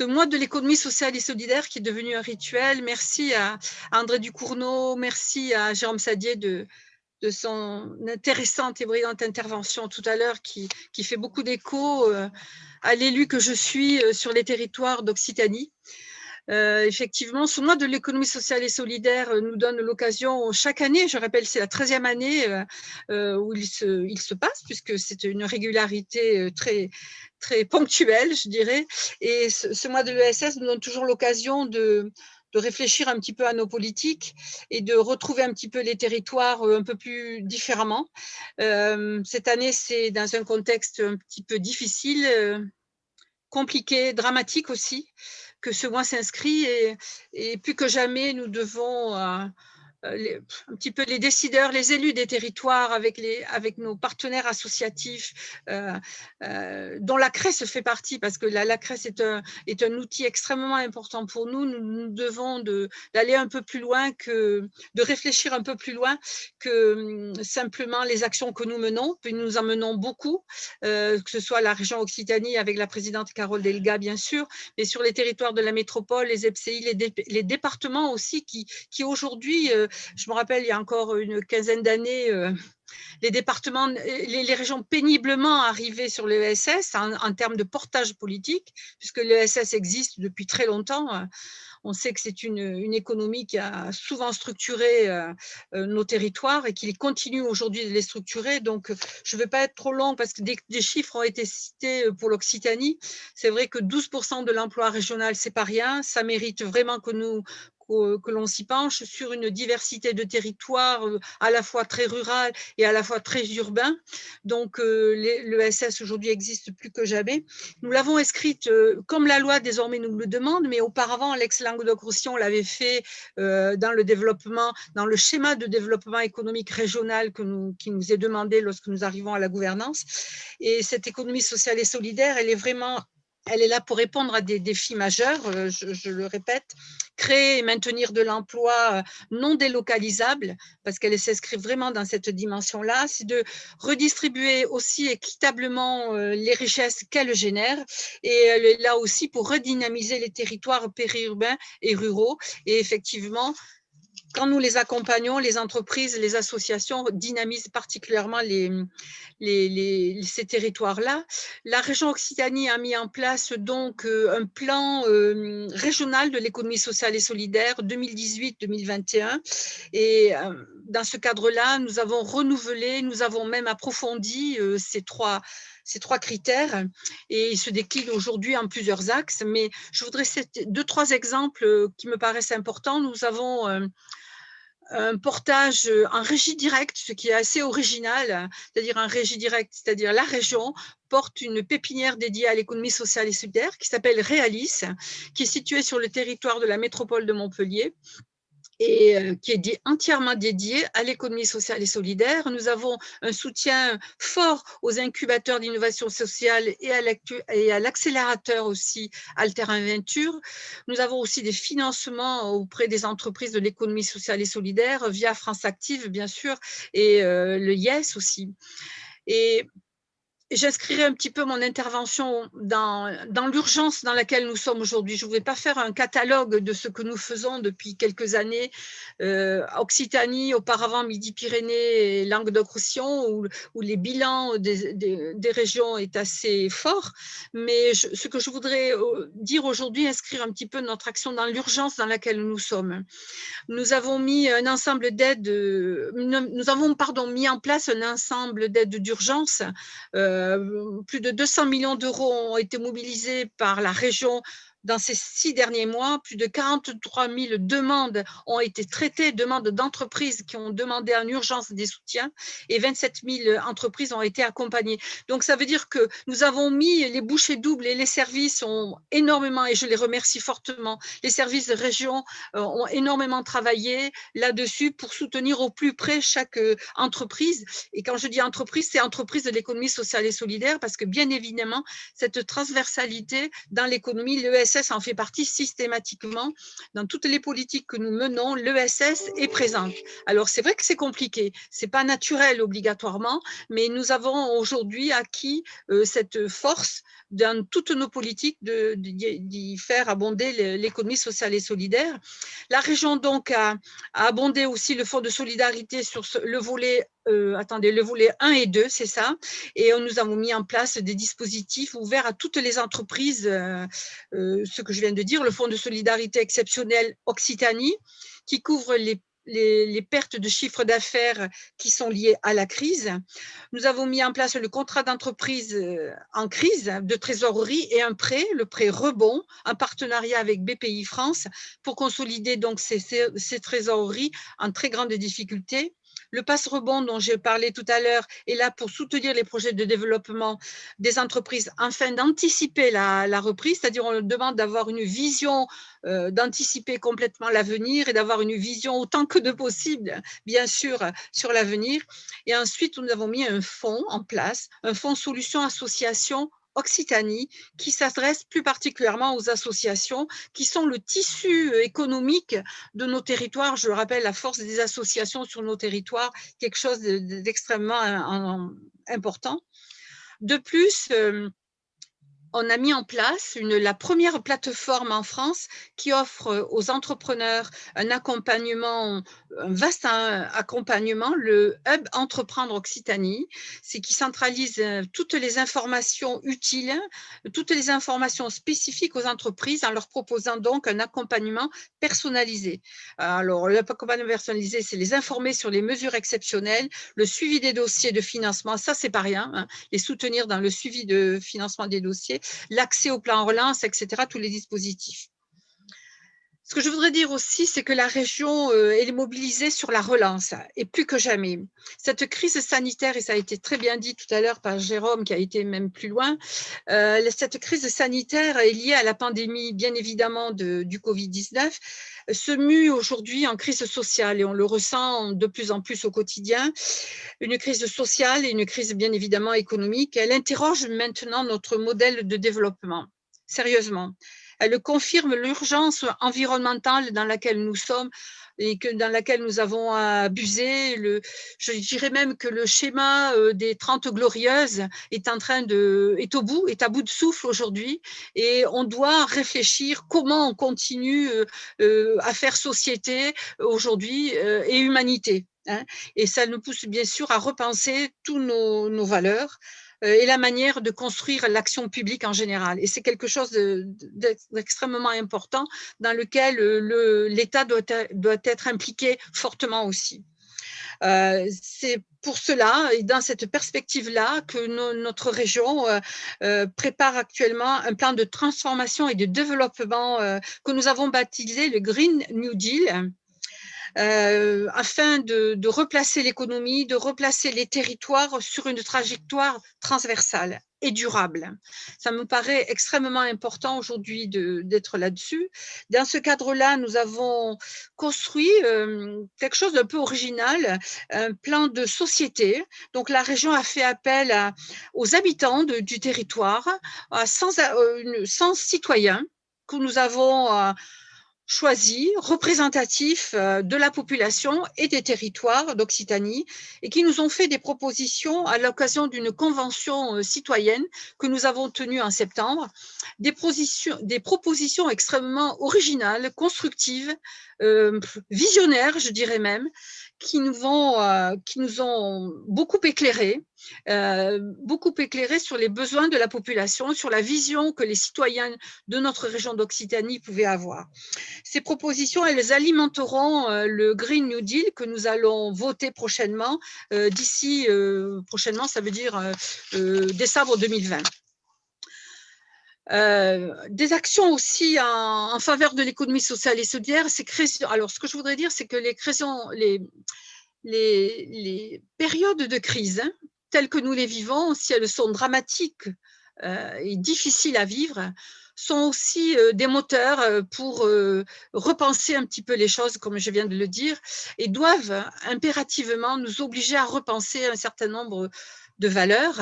mois de l'économie sociale et solidaire qui est devenu un rituel. Merci à André Ducournau, merci à Jérôme Sadier de son intéressante et brillante intervention tout à l'heure qui fait beaucoup d'écho à l'élu que je suis sur les territoires d'Occitanie. Effectivement, ce mois de l'économie sociale et solidaire nous donne l'occasion chaque année, je rappelle, c'est la 13e année où il se passe, puisque c'est une régularité très, très ponctuelle, je dirais. Et ce mois de l'ESS nous donne toujours l'occasion de réfléchir un petit peu à nos politiques et de retrouver un petit peu les territoires un peu plus différemment. Cette année, c'est dans un contexte un petit peu difficile, compliqué, dramatique aussi, que ce mois s'inscrit et plus que jamais, nous devons un petit peu les décideurs, les élus des territoires avec nos partenaires associatifs dont la CRES fait partie, parce que la CRES est un outil extrêmement important pour nous. Nous devons d'aller un peu plus loin, de réfléchir un peu plus loin que simplement les actions que nous menons. Puis nous en menons beaucoup, que ce soit la région Occitanie avec la présidente Carole Delga, bien sûr, mais sur les territoires de la métropole, les EPCI, les départements aussi qui aujourd'hui je me rappelle, il y a encore une quinzaine d'années, les départements, les régions péniblement arrivaient sur l'ESS en termes de portage politique, puisque l'ESS existe depuis très longtemps. On sait que c'est une économie qui a souvent structuré nos territoires et qui continue aujourd'hui de les structurer. Donc, je ne vais pas être trop long parce que des chiffres ont été cités pour l'Occitanie. C'est vrai que 12% de l'emploi régional, c'est pas rien. Ça mérite vraiment que l'on s'y penche sur une diversité de territoires à la fois très rural et à la fois très urbain. Donc, l'ESS aujourd'hui existe plus que jamais. Nous l'avons inscrite comme la loi désormais nous le demande, mais auparavant, l'ex-Languedoc-Roussillon l'avait fait dans le développement, dans le schéma de développement économique régional qui nous est demandé lorsque nous arrivons à la gouvernance. Et cette économie sociale et solidaire, elle est là pour répondre à des défis majeurs, je le répète, créer et maintenir de l'emploi non délocalisable, parce qu'elle s'inscrit vraiment dans cette dimension-là, c'est de redistribuer aussi équitablement les richesses qu'elle génère, et elle est là aussi pour redynamiser les territoires périurbains et ruraux, et effectivement, quand nous les accompagnons, les entreprises, les associations dynamisent particulièrement ces territoires-là. La région Occitanie a mis en place donc un plan régional de l'économie sociale et solidaire 2018-2021. Et dans ce cadre-là, nous avons renouvelé, nous avons même approfondi ces trois critères et ils se déclinent aujourd'hui en plusieurs axes. Mais je voudrais citer 2-3 exemples qui me paraissent importants. Nous avons un portage en régie directe, ce qui est assez original, c'est-à-dire en régie directe, c'est-à-dire la région porte une pépinière dédiée à l'économie sociale et solidaire qui s'appelle Réalis, qui est située sur le territoire de la métropole de Montpellier et qui est entièrement dédié à l'économie sociale et solidaire. Nous avons un soutien fort aux incubateurs d'innovation sociale et à l'accélérateur aussi Alterinventure. Nous avons aussi des financements auprès des entreprises de l'économie sociale et solidaire via France Active, bien sûr, et le YES aussi. Et j'inscrirai un petit peu mon intervention dans l'urgence dans laquelle nous sommes aujourd'hui. Je ne vais pas faire un catalogue de ce que nous faisons depuis quelques années. Occitanie, auparavant Midi-Pyrénées et Languedoc-Roussillon, où les bilans des régions est assez fort. Mais ce que je voudrais dire aujourd'hui, inscrire un petit peu notre action dans l'urgence dans laquelle nous sommes. Nous avons mis un ensemble d'aides, mis en place un ensemble d'aides d'urgence. Plus de 200 millions d'euros ont été mobilisés par la région dans ces 6 derniers mois. Plus de 43 000 demandes ont été traitées, demandes d'entreprises qui ont demandé en urgence des soutiens, et 27 000 entreprises ont été accompagnées. Donc, ça veut dire que nous avons mis les bouchées doubles et les services ont énormément, et je les remercie fortement, les services de région ont énormément travaillé là-dessus pour soutenir au plus près chaque entreprise. Et quand je dis entreprise, c'est entreprise de l'économie sociale et solidaire, parce que bien évidemment, cette transversalité dans l'économie, l'ESS en fait partie systématiquement. Dans toutes les politiques que nous menons, l'ESS est présente. Alors, c'est vrai que c'est compliqué, ce n'est pas naturel obligatoirement, mais nous avons aujourd'hui acquis cette force dans toutes nos politiques d'y faire abonder l'économie sociale et solidaire. La région donc a abondé aussi le fonds de solidarité sur le volet le volet 1 et 2, c'est ça. Et nous avons mis en place des dispositifs ouverts à toutes les entreprises, ce que je viens de dire, le fonds de solidarité exceptionnel Occitanie, qui couvre les pertes de chiffre d'affaires qui sont liées à la crise. Nous avons mis en place le contrat d'entreprise en crise de trésorerie et un prêt, le prêt rebond, en partenariat avec BPI France, pour consolider donc ces trésoreries en très grande difficulté. Le passe rebond dont j'ai parlé tout à l'heure est là pour soutenir les projets de développement des entreprises afin d'anticiper la reprise, c'est-à-dire on demande d'avoir une vision, d'anticiper complètement l'avenir et d'avoir une vision autant que de possible, bien sûr, sur l'avenir. Et ensuite, nous avons mis un fonds en place, un fonds solutions association Occitanie, qui s'adresse plus particulièrement aux associations qui sont le tissu économique de nos territoires. Je rappelle la force des associations sur nos territoires, quelque chose d'extrêmement important. De plus, on a mis en place la première plateforme en France qui offre aux entrepreneurs un accompagnement, un vaste accompagnement, le Hub Entreprendre Occitanie, c'est qui centralise toutes les informations utiles, toutes les informations spécifiques aux entreprises en leur proposant donc un accompagnement personnalisé. Alors, l'accompagnement personnalisé, c'est les informer sur les mesures exceptionnelles, le suivi des dossiers de financement, ça c'est pas rien, hein, les soutenir dans le suivi de financement des dossiers, l'accès au plan relance, etc., tous les dispositifs. Ce que je voudrais dire aussi, c'est que la région est mobilisée sur la relance, et plus que jamais. Cette crise sanitaire, et ça a été très bien dit tout à l'heure par Jérôme, qui a été même plus loin, cette crise sanitaire est liée à la pandémie, bien évidemment, du Covid-19, se mue aujourd'hui en crise sociale, et on le ressent de plus en plus au quotidien, une crise sociale et une crise bien évidemment économique. Elle interroge maintenant notre modèle de développement, sérieusement. Elle confirme l'urgence environnementale dans laquelle nous sommes et dans laquelle nous avons abusé. Je dirais même que le schéma des 30 glorieuses est à bout de souffle aujourd'hui, et on doit réfléchir comment on continue à faire société aujourd'hui et humanité. Hein. Et ça nous pousse bien sûr à repenser tous nos valeurs et la manière de construire l'action publique en général. Et c'est quelque chose d'extrêmement important dans lequel l'État doit être impliqué fortement aussi. C'est pour cela et dans cette perspective-là que notre région prépare actuellement un plan de transformation et de développement que nous avons baptisé le Green New Deal, afin de replacer l'économie, de replacer les territoires sur une trajectoire transversale et durable. Ça me paraît extrêmement important aujourd'hui d'être là-dessus. Dans ce cadre-là, nous avons construit quelque chose d'un peu original, un plan de société. Donc, la région a fait appel aux habitants du territoire, à 100 citoyens que nous avons choisis, représentatifs de la population et des territoires d'Occitanie, et qui nous ont fait des propositions à l'occasion d'une convention citoyenne que nous avons tenue en septembre, des propositions extrêmement originales, constructives, visionnaires, je dirais même, qui nous ont beaucoup éclairés sur les besoins de la population, sur la vision que les citoyens de notre région d'Occitanie pouvaient avoir. Ces propositions, elles alimenteront le Green New Deal que nous allons voter prochainement, prochainement, ça veut dire décembre 2020. Des actions aussi en faveur de l'économie sociale et solidaire. Alors, ce que je voudrais dire, c'est que les périodes de crise, hein, telles que nous les vivons, si elles sont dramatiques et difficiles à vivre, sont aussi des moteurs pour repenser un petit peu les choses, comme je viens de le dire, et doivent impérativement nous obliger à repenser un certain nombre de valeurs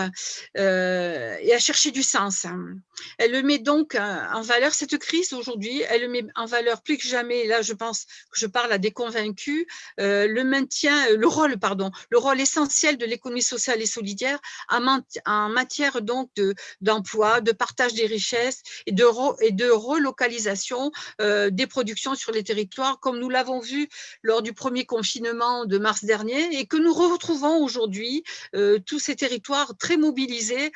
et à chercher du sens. Elle le met donc en valeur, cette crise aujourd'hui, elle le met en valeur plus que jamais, et là je pense que je parle à des convaincus, le rôle essentiel de l'économie sociale et solidaire en matière donc d'emploi, de partage des richesses et de relocalisation des productions sur les territoires, comme nous l'avons vu lors du premier confinement de mars dernier, et que nous retrouvons aujourd'hui, tous ces territoires très mobilisés.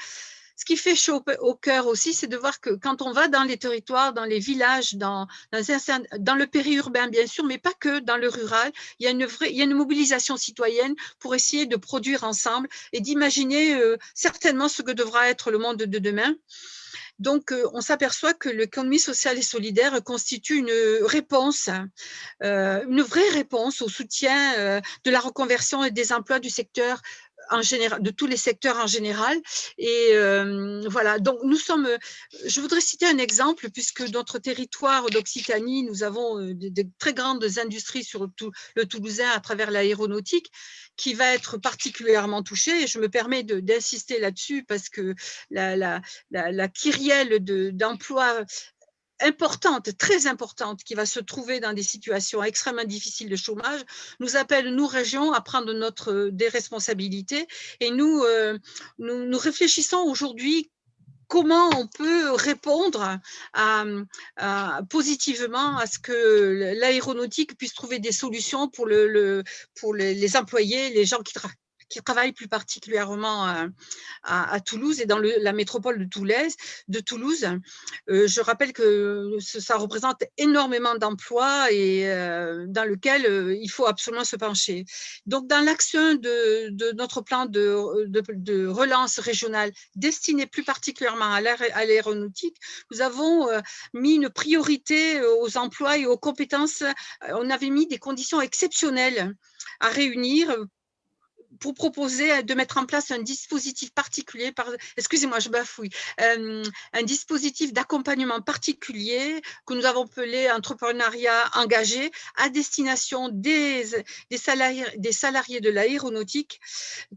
Ce qui fait chaud au cœur aussi, c'est de voir que quand on va dans les territoires, dans les villages, dans le périurbain bien sûr, mais pas que, dans le rural, il y a une mobilisation citoyenne pour essayer de produire ensemble et d'imaginer certainement ce que devra être le monde de demain. Donc, on s'aperçoit que l'économie sociale et solidaire constitue une réponse, une vraie réponse au soutien de la reconversion et des emplois du secteur en général, de tous les secteurs en général. Et voilà, donc je voudrais citer un exemple, puisque notre territoire d'Occitanie, nous avons de très grandes industries sur le Toulousain à travers l'aéronautique, qui va être particulièrement touché. Et je me permets d'insister là-dessus parce que la kyrielle d'emplois importante, très importante, qui va se trouver dans des situations extrêmement difficiles de chômage, nous appelle, nous, régions, à prendre des responsabilités. Et nous réfléchissons aujourd'hui comment on peut répondre positivement à ce que l'aéronautique puisse trouver des solutions pour les employés, les gens qui travaillent plus particulièrement à Toulouse et dans la métropole de Toulouse. Je rappelle que ça représente énormément d'emplois et dans lequel il faut absolument se pencher. Donc, dans l'action de notre plan de relance régionale destiné plus particulièrement à l'aéronautique, nous avons mis une priorité aux emplois et aux compétences. On avait mis des conditions exceptionnelles à réunir pour proposer de mettre en place un dispositif particulier, excusez-moi, je bafouille, un dispositif d'accompagnement particulier que nous avons appelé entrepreneuriat engagé à destination des salariés de l'aéronautique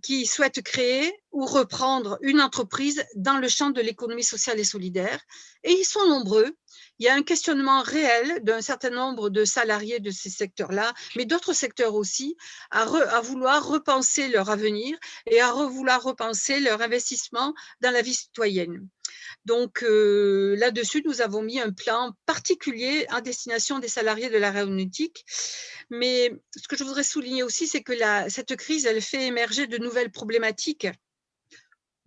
qui souhaitent créer ou reprendre une entreprise dans le champ de l'économie sociale et solidaire. Et ils sont nombreux. Il y a un questionnement réel d'un certain nombre de salariés de ces secteurs-là, mais d'autres secteurs aussi, à vouloir repenser leur avenir et à vouloir repenser leur investissement dans la vie citoyenne. Donc là-dessus, nous avons mis un plan particulier à destination des salariés de l'aéronautique. Mais ce que je voudrais souligner aussi, c'est que cette crise, elle fait émerger de nouvelles problématiques.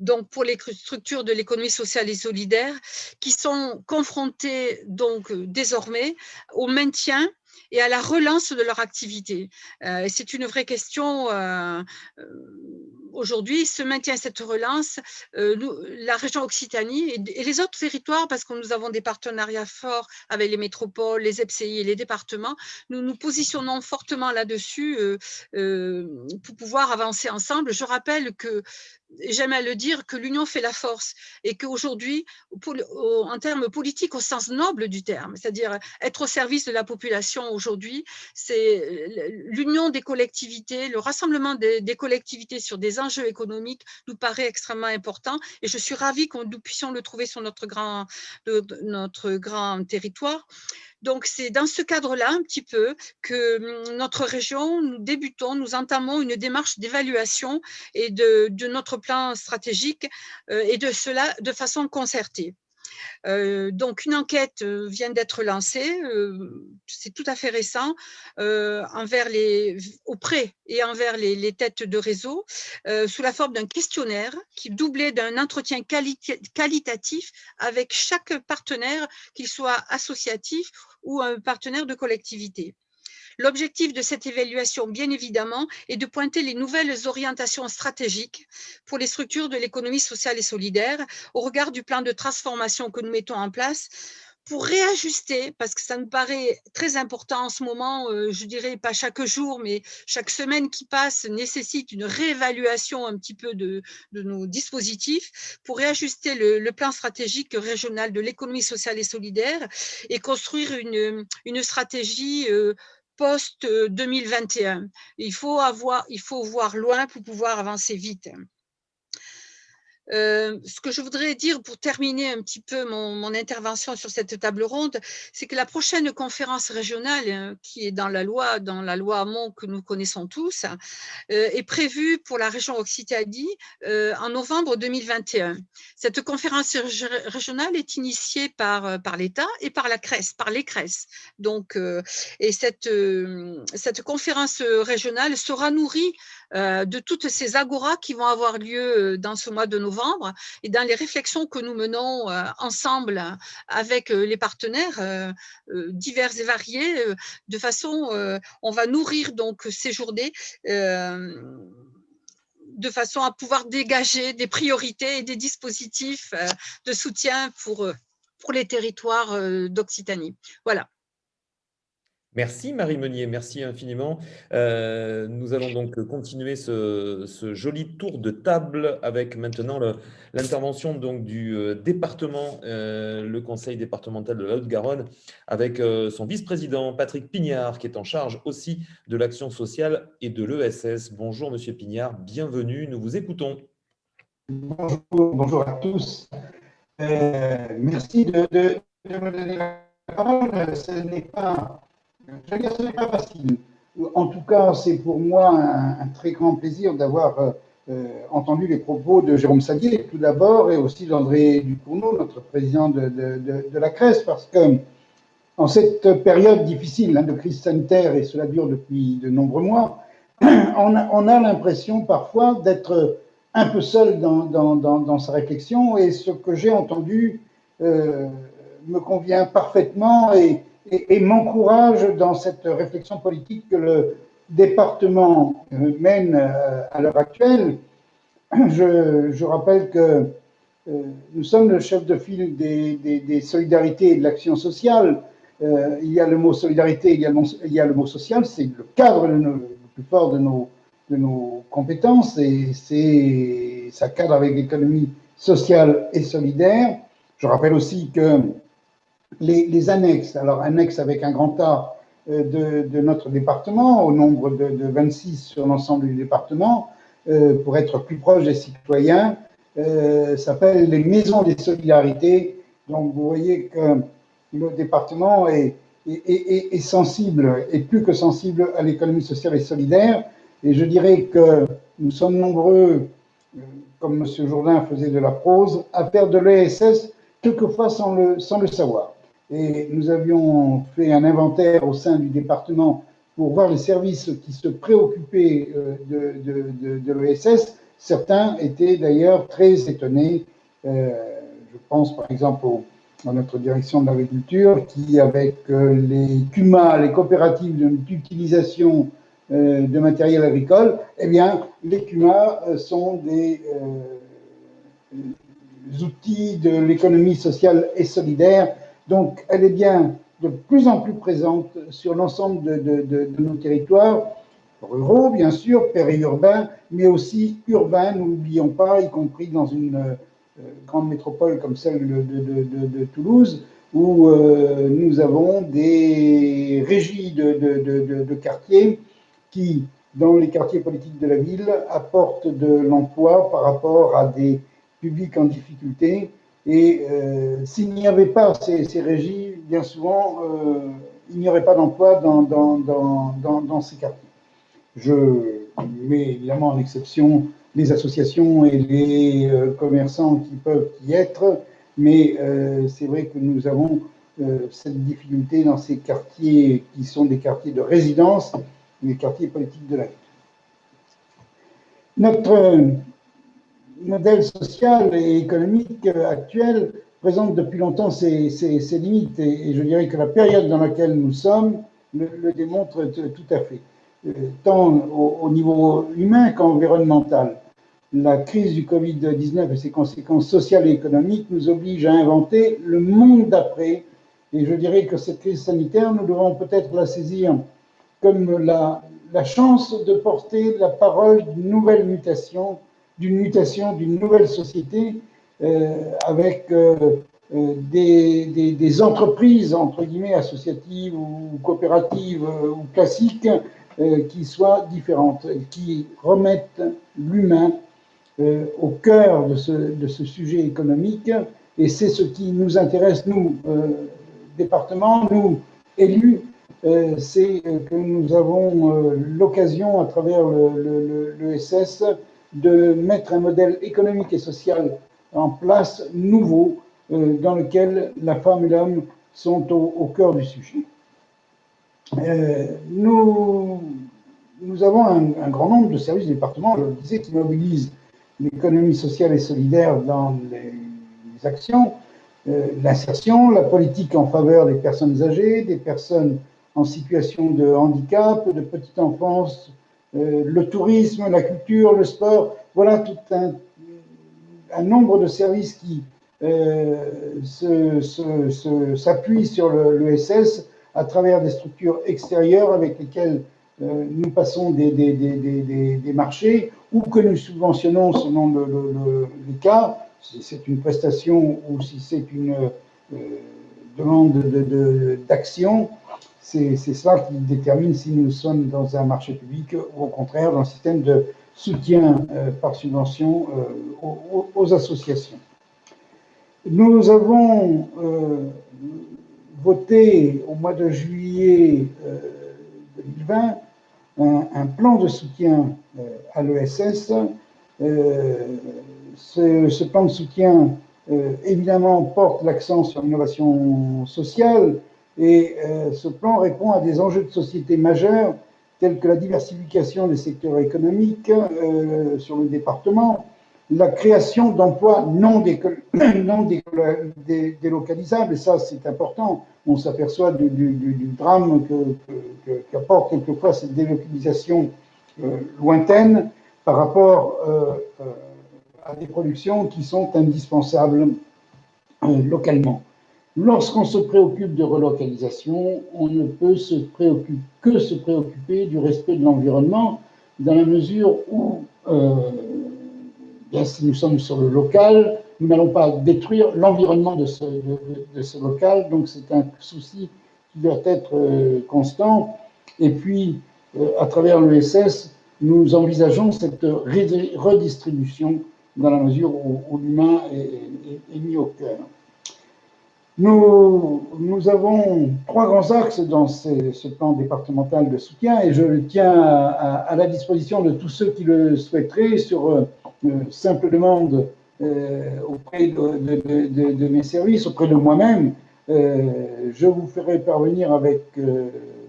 Donc, pour les structures de l'économie sociale et solidaire qui sont confrontées donc désormais au maintien et à la relance de leur activité. C'est une vraie question aujourd'hui, ce maintien, cette relance, la région Occitanie et les autres territoires, parce que nous avons des partenariats forts avec les métropoles, les EPCI et les départements, nous nous positionnons fortement là-dessus pour pouvoir avancer ensemble. Je rappelle que j'aime à le dire que l'union fait la force et qu'aujourd'hui, en termes politiques au sens noble du terme, c'est-à-dire être au service de la population aujourd'hui, c'est l'union des collectivités, le rassemblement des collectivités sur des enjeux économiques nous paraît extrêmement important et je suis ravie que nous puissions le trouver sur notre grand territoire. Donc, c'est dans ce cadre-là, un petit peu, que notre région, nous entamons une démarche d'évaluation et de notre plan stratégique et de cela de façon concertée. Donc, une enquête vient d'être lancée, c'est tout à fait récent, auprès et envers les têtes de réseau, sous la forme d'un questionnaire qui doublé d'un entretien qualitatif avec chaque partenaire, qu'il soit associatif ou un partenaire de collectivité. L'objectif de cette évaluation, bien évidemment, est de pointer les nouvelles orientations stratégiques pour les structures de l'économie sociale et solidaire au regard du plan de transformation que nous mettons en place pour réajuster, parce que ça nous paraît très important en ce moment, je dirais pas chaque jour, mais chaque semaine qui passe nécessite une réévaluation un petit peu de nos dispositifs pour réajuster le plan stratégique régional de l'économie sociale et solidaire et construire une stratégie post-2021. Il faut voir loin pour pouvoir avancer vite. Ce que je voudrais dire pour terminer un petit peu mon intervention sur cette table ronde, c'est que la prochaine conférence régionale qui est dans la loi Hamon que nous connaissons tous, est prévue pour la région Occitanie en novembre 2021. Cette conférence régionale est initiée par l'État et par les CRES. Donc, et cette conférence régionale sera nourrie de toutes ces agoras qui vont avoir lieu dans ce mois de novembre et dans les réflexions que nous menons ensemble avec les partenaires divers et variés, de façon, on va nourrir donc ces journées de façon à pouvoir dégager des priorités et des dispositifs de soutien pour les territoires d'Occitanie. Voilà. Merci Marie Meunier, merci infiniment. Nous allons donc continuer ce joli tour de table avec maintenant l'intervention donc du département, le conseil départemental de la Haute-Garonne, avec son vice-président Patrick Pignard, qui est en charge aussi de l'action sociale et de l'ESS. Bonjour Monsieur Pignard, bienvenue, nous vous écoutons. Bonjour à tous. Merci de me donner la parole. Ce n'est pas facile. En tout cas, c'est pour moi un très grand plaisir d'avoir entendu les propos de Jérôme Sadier, tout d'abord, et aussi d'André Ducournau, notre président de la CRES, parce que en cette période difficile de crise sanitaire, et cela dure depuis de nombreux mois, on a l'impression parfois d'être un peu seul dans sa réflexion, et ce que j'ai entendu me convient parfaitement et m'encourage dans cette réflexion politique que le département mène à l'heure actuelle. Je rappelle que nous sommes le chef de file des solidarités et de l'action sociale. Il y a le mot solidarité, il y a le mot social, c'est le cadre le plus fort de nos compétences, et ça cadre avec l'économie sociale et solidaire. Je rappelle aussi que les annexes, alors annexes avec un grand A de notre département, au nombre de 26 sur l'ensemble du département, pour être plus proche des citoyens, s'appellent les maisons des solidarités. Donc vous voyez que le département est sensible, et plus que sensible, à l'économie sociale et solidaire. Et je dirais que nous sommes nombreux, comme M. Jourdain faisait de la prose, à faire de l'ESS quelquefois sans le savoir. Et nous avions fait un inventaire au sein du département pour voir les services qui se préoccupaient de l'ESS. Certains étaient d'ailleurs très étonnés. Je pense par exemple à notre direction de l'agriculture qui, avec les CUMA, les coopératives d'utilisation de matériel agricole, eh bien, les CUMA sont des outils de l'économie sociale et solidaire. Donc, elle est bien de plus en plus présente sur l'ensemble de nos territoires, ruraux, bien sûr, périurbains, mais aussi urbains, n'oublions pas, y compris dans une grande métropole comme celle de Toulouse, où nous avons des régies de quartiers qui, dans les quartiers politiques de la ville, apportent de l'emploi par rapport à des publics en difficulté. Et s'il n'y avait pas ces régies, bien souvent, il n'y aurait pas d'emploi dans ces quartiers. Je mets évidemment en exception les associations et les commerçants qui peuvent y être, mais c'est vrai que nous avons cette difficulté dans ces quartiers qui sont des quartiers de résidence, les quartiers politiques de la ville. Notre modèle social et économique actuel présente depuis longtemps ses limites, et je dirais que la période dans laquelle nous sommes le démontre tout à fait, tant au niveau humain qu'environnemental. La crise du Covid-19 et ses conséquences sociales et économiques nous obligent à inventer le monde d'après, et je dirais que cette crise sanitaire, nous devons peut-être la saisir comme la chance de porter la parole d'une nouvelle mutation, d'une nouvelle société, avec des entreprises, entre guillemets, associatives ou coopératives ou classiques, qui soient différentes, qui remettent l'humain au cœur de ce sujet économique. Et c'est ce qui nous intéresse, nous, département, nous, élus, c'est que nous avons l'occasion, à travers l'ESS, de mettre un modèle économique et social en place nouveau, dans lequel la femme et l'homme sont au cœur du sujet. Nous avons un grand nombre de services du département, je le disais, qui mobilisent l'économie sociale et solidaire dans les actions, l'insertion, la politique en faveur des personnes âgées, des personnes en situation de handicap, de petite enfance, le tourisme, la culture, le sport. Voilà tout un nombre de services qui s'appuient sur l'ESS à travers des structures extérieures avec lesquelles nous passons des marchés ou que nous subventionnons selon les cas, si c'est une prestation ou si c'est une demande d'action. C'est cela qui détermine si nous sommes dans un marché public ou au contraire dans un système de soutien par subvention aux associations. Nous avons voté au mois de juillet 2020 un plan de soutien à l'ESS Ce plan de soutien, évidemment, porte l'accent sur l'innovation sociale et ce plan répond à des enjeux de société majeurs tels que la diversification des secteurs économiques sur le département, la création d'emplois non délocalisables, et ça c'est important. On s'aperçoit du drame qu'apporte quelquefois cette délocalisation lointaine par rapport à des productions qui sont indispensables localement. Lorsqu'on se préoccupe de relocalisation, on ne peut que se préoccuper du respect de l'environnement, dans la mesure où, bien, si nous sommes sur le local, nous n'allons pas détruire l'environnement de ce local, donc c'est un souci qui doit être constant. Et puis, à travers l'ESS, nous envisageons cette redistribution dans la mesure où l'humain est mis au cœur. Nous avons 3 grands axes dans ce plan départemental de soutien et je le tiens à la disposition de tous ceux qui le souhaiteraient sur simple demande auprès de mes services, auprès de moi-même. Je vous ferai parvenir avec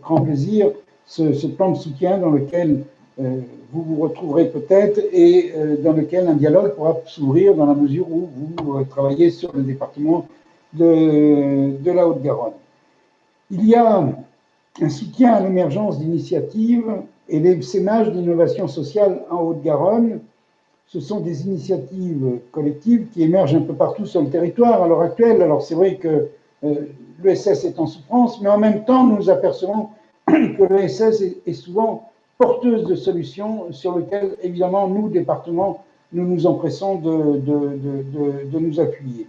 grand plaisir ce plan de soutien dans lequel vous vous retrouverez peut-être et dans lequel un dialogue pourra s'ouvrir dans la mesure où vous travaillez sur le département de la Haute-Garonne. Il y a un soutien à l'émergence d'initiatives et l'essaimage d'innovation sociale en Haute-Garonne. Ce sont des initiatives collectives qui émergent un peu partout sur le territoire à l'heure actuelle. Alors c'est vrai que l'ESS est en souffrance, mais en même temps nous apercevons que l'ESS est souvent porteuse de solutions sur lesquelles évidemment nous, départements, nous nous empressons de nous appuyer.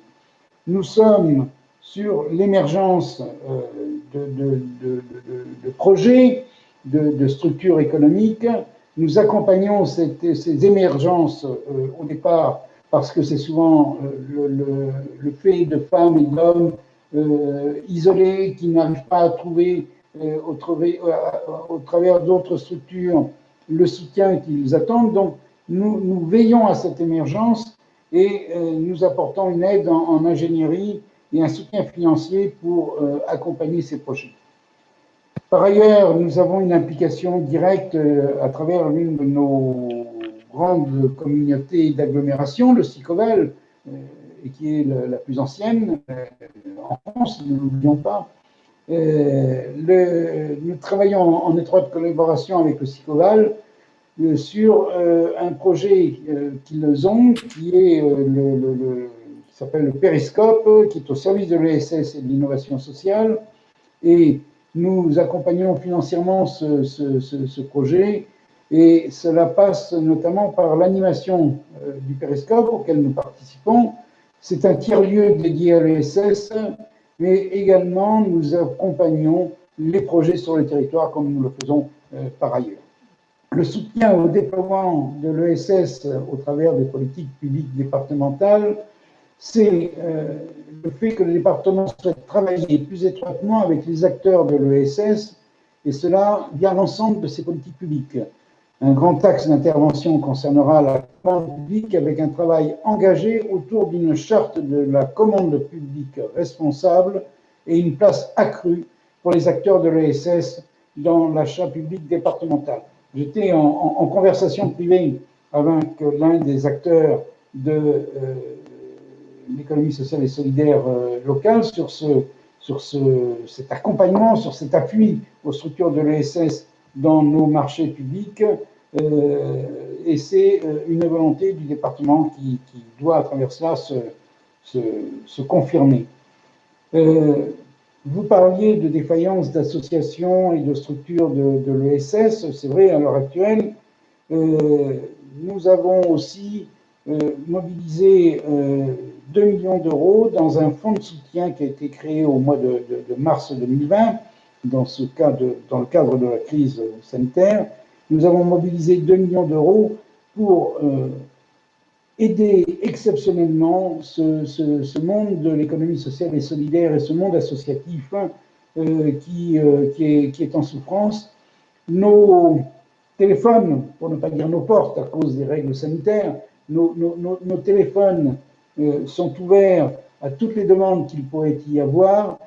Nous sommes sur l'émergence de projets, de structures économiques. Nous accompagnons ces émergences au départ parce que c'est souvent le fait de femmes et d'hommes isolés qui n'arrivent pas à trouver au travers d'autres structures le soutien qu'ils attendent. Donc nous veillons à cette émergence et nous apportons une aide en ingénierie et un soutien financier pour accompagner ces projets. Par ailleurs, nous avons une implication directe à travers l'une de nos grandes communautés d'agglomération, le SICOVAL, et qui est la plus ancienne en France, ne l'oublions pas. Nous travaillons en étroite collaboration avec le SICOVAL sur un projet qu'ils ont, qui s'appelle le Périscope, qui est au service de l'ESS et de l'innovation sociale. Et nous accompagnons financièrement ce projet. Et cela passe notamment par l'animation du Périscope auquel nous participons. C'est un tiers-lieu dédié à l'ESS, mais également nous accompagnons les projets sur le territoire comme nous le faisons par ailleurs. Le soutien au déploiement de l'ESS au travers des politiques publiques départementales, c'est le fait que le département souhaite travailler plus étroitement avec les acteurs de l'ESS, et cela via l'ensemble de ces politiques publiques. Un grand axe d'intervention concernera la commande publique avec un travail engagé autour d'une charte de la commande publique responsable et une place accrue pour les acteurs de l'ESS dans l'achat public départemental. J'étais en conversation privée avec l'un des acteurs de l'économie sociale et solidaire locale sur cet accompagnement, sur cet appui aux structures de l'ESS dans nos marchés publics. Et c'est une volonté du département qui doit, à travers cela, se confirmer. Vous parliez de défaillance d'associations et de structures de l'ESS. C'est vrai, à l'heure actuelle, nous avons aussi mobilisé 2 millions d'euros dans un fonds de soutien qui a été créé au mois de mars 2020, dans le cadre de la crise sanitaire. Nous avons mobilisé 2 millions d'euros pour aider exceptionnellement ce monde de l'économie sociale et solidaire et ce monde associatif qui est en souffrance. Nos téléphones, pour ne pas dire nos portes à cause des règles sanitaires, nos téléphones sont ouverts à toutes les demandes qu'il pourrait y avoir.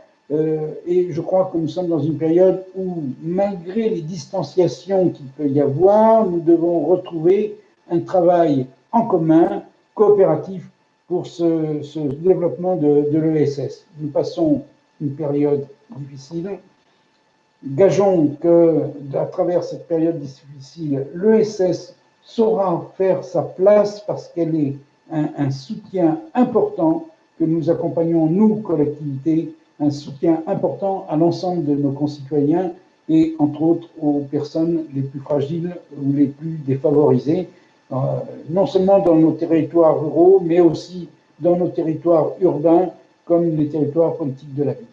Et je crois que nous sommes dans une période où, malgré les distanciations qu'il peut y avoir, nous devons retrouver un travail en commun, coopératif, pour ce développement de l'ESS. Nous passons une période difficile. Gageons qu'à travers cette période difficile, l'ESS saura faire sa place parce qu'elle est un soutien important que nous accompagnons, nous, collectivités, un soutien important à l'ensemble de nos concitoyens et, entre autres, aux personnes les plus fragiles ou les plus défavorisées, non seulement dans nos territoires ruraux, mais aussi dans nos territoires urbains, comme les territoires politiques de la ville.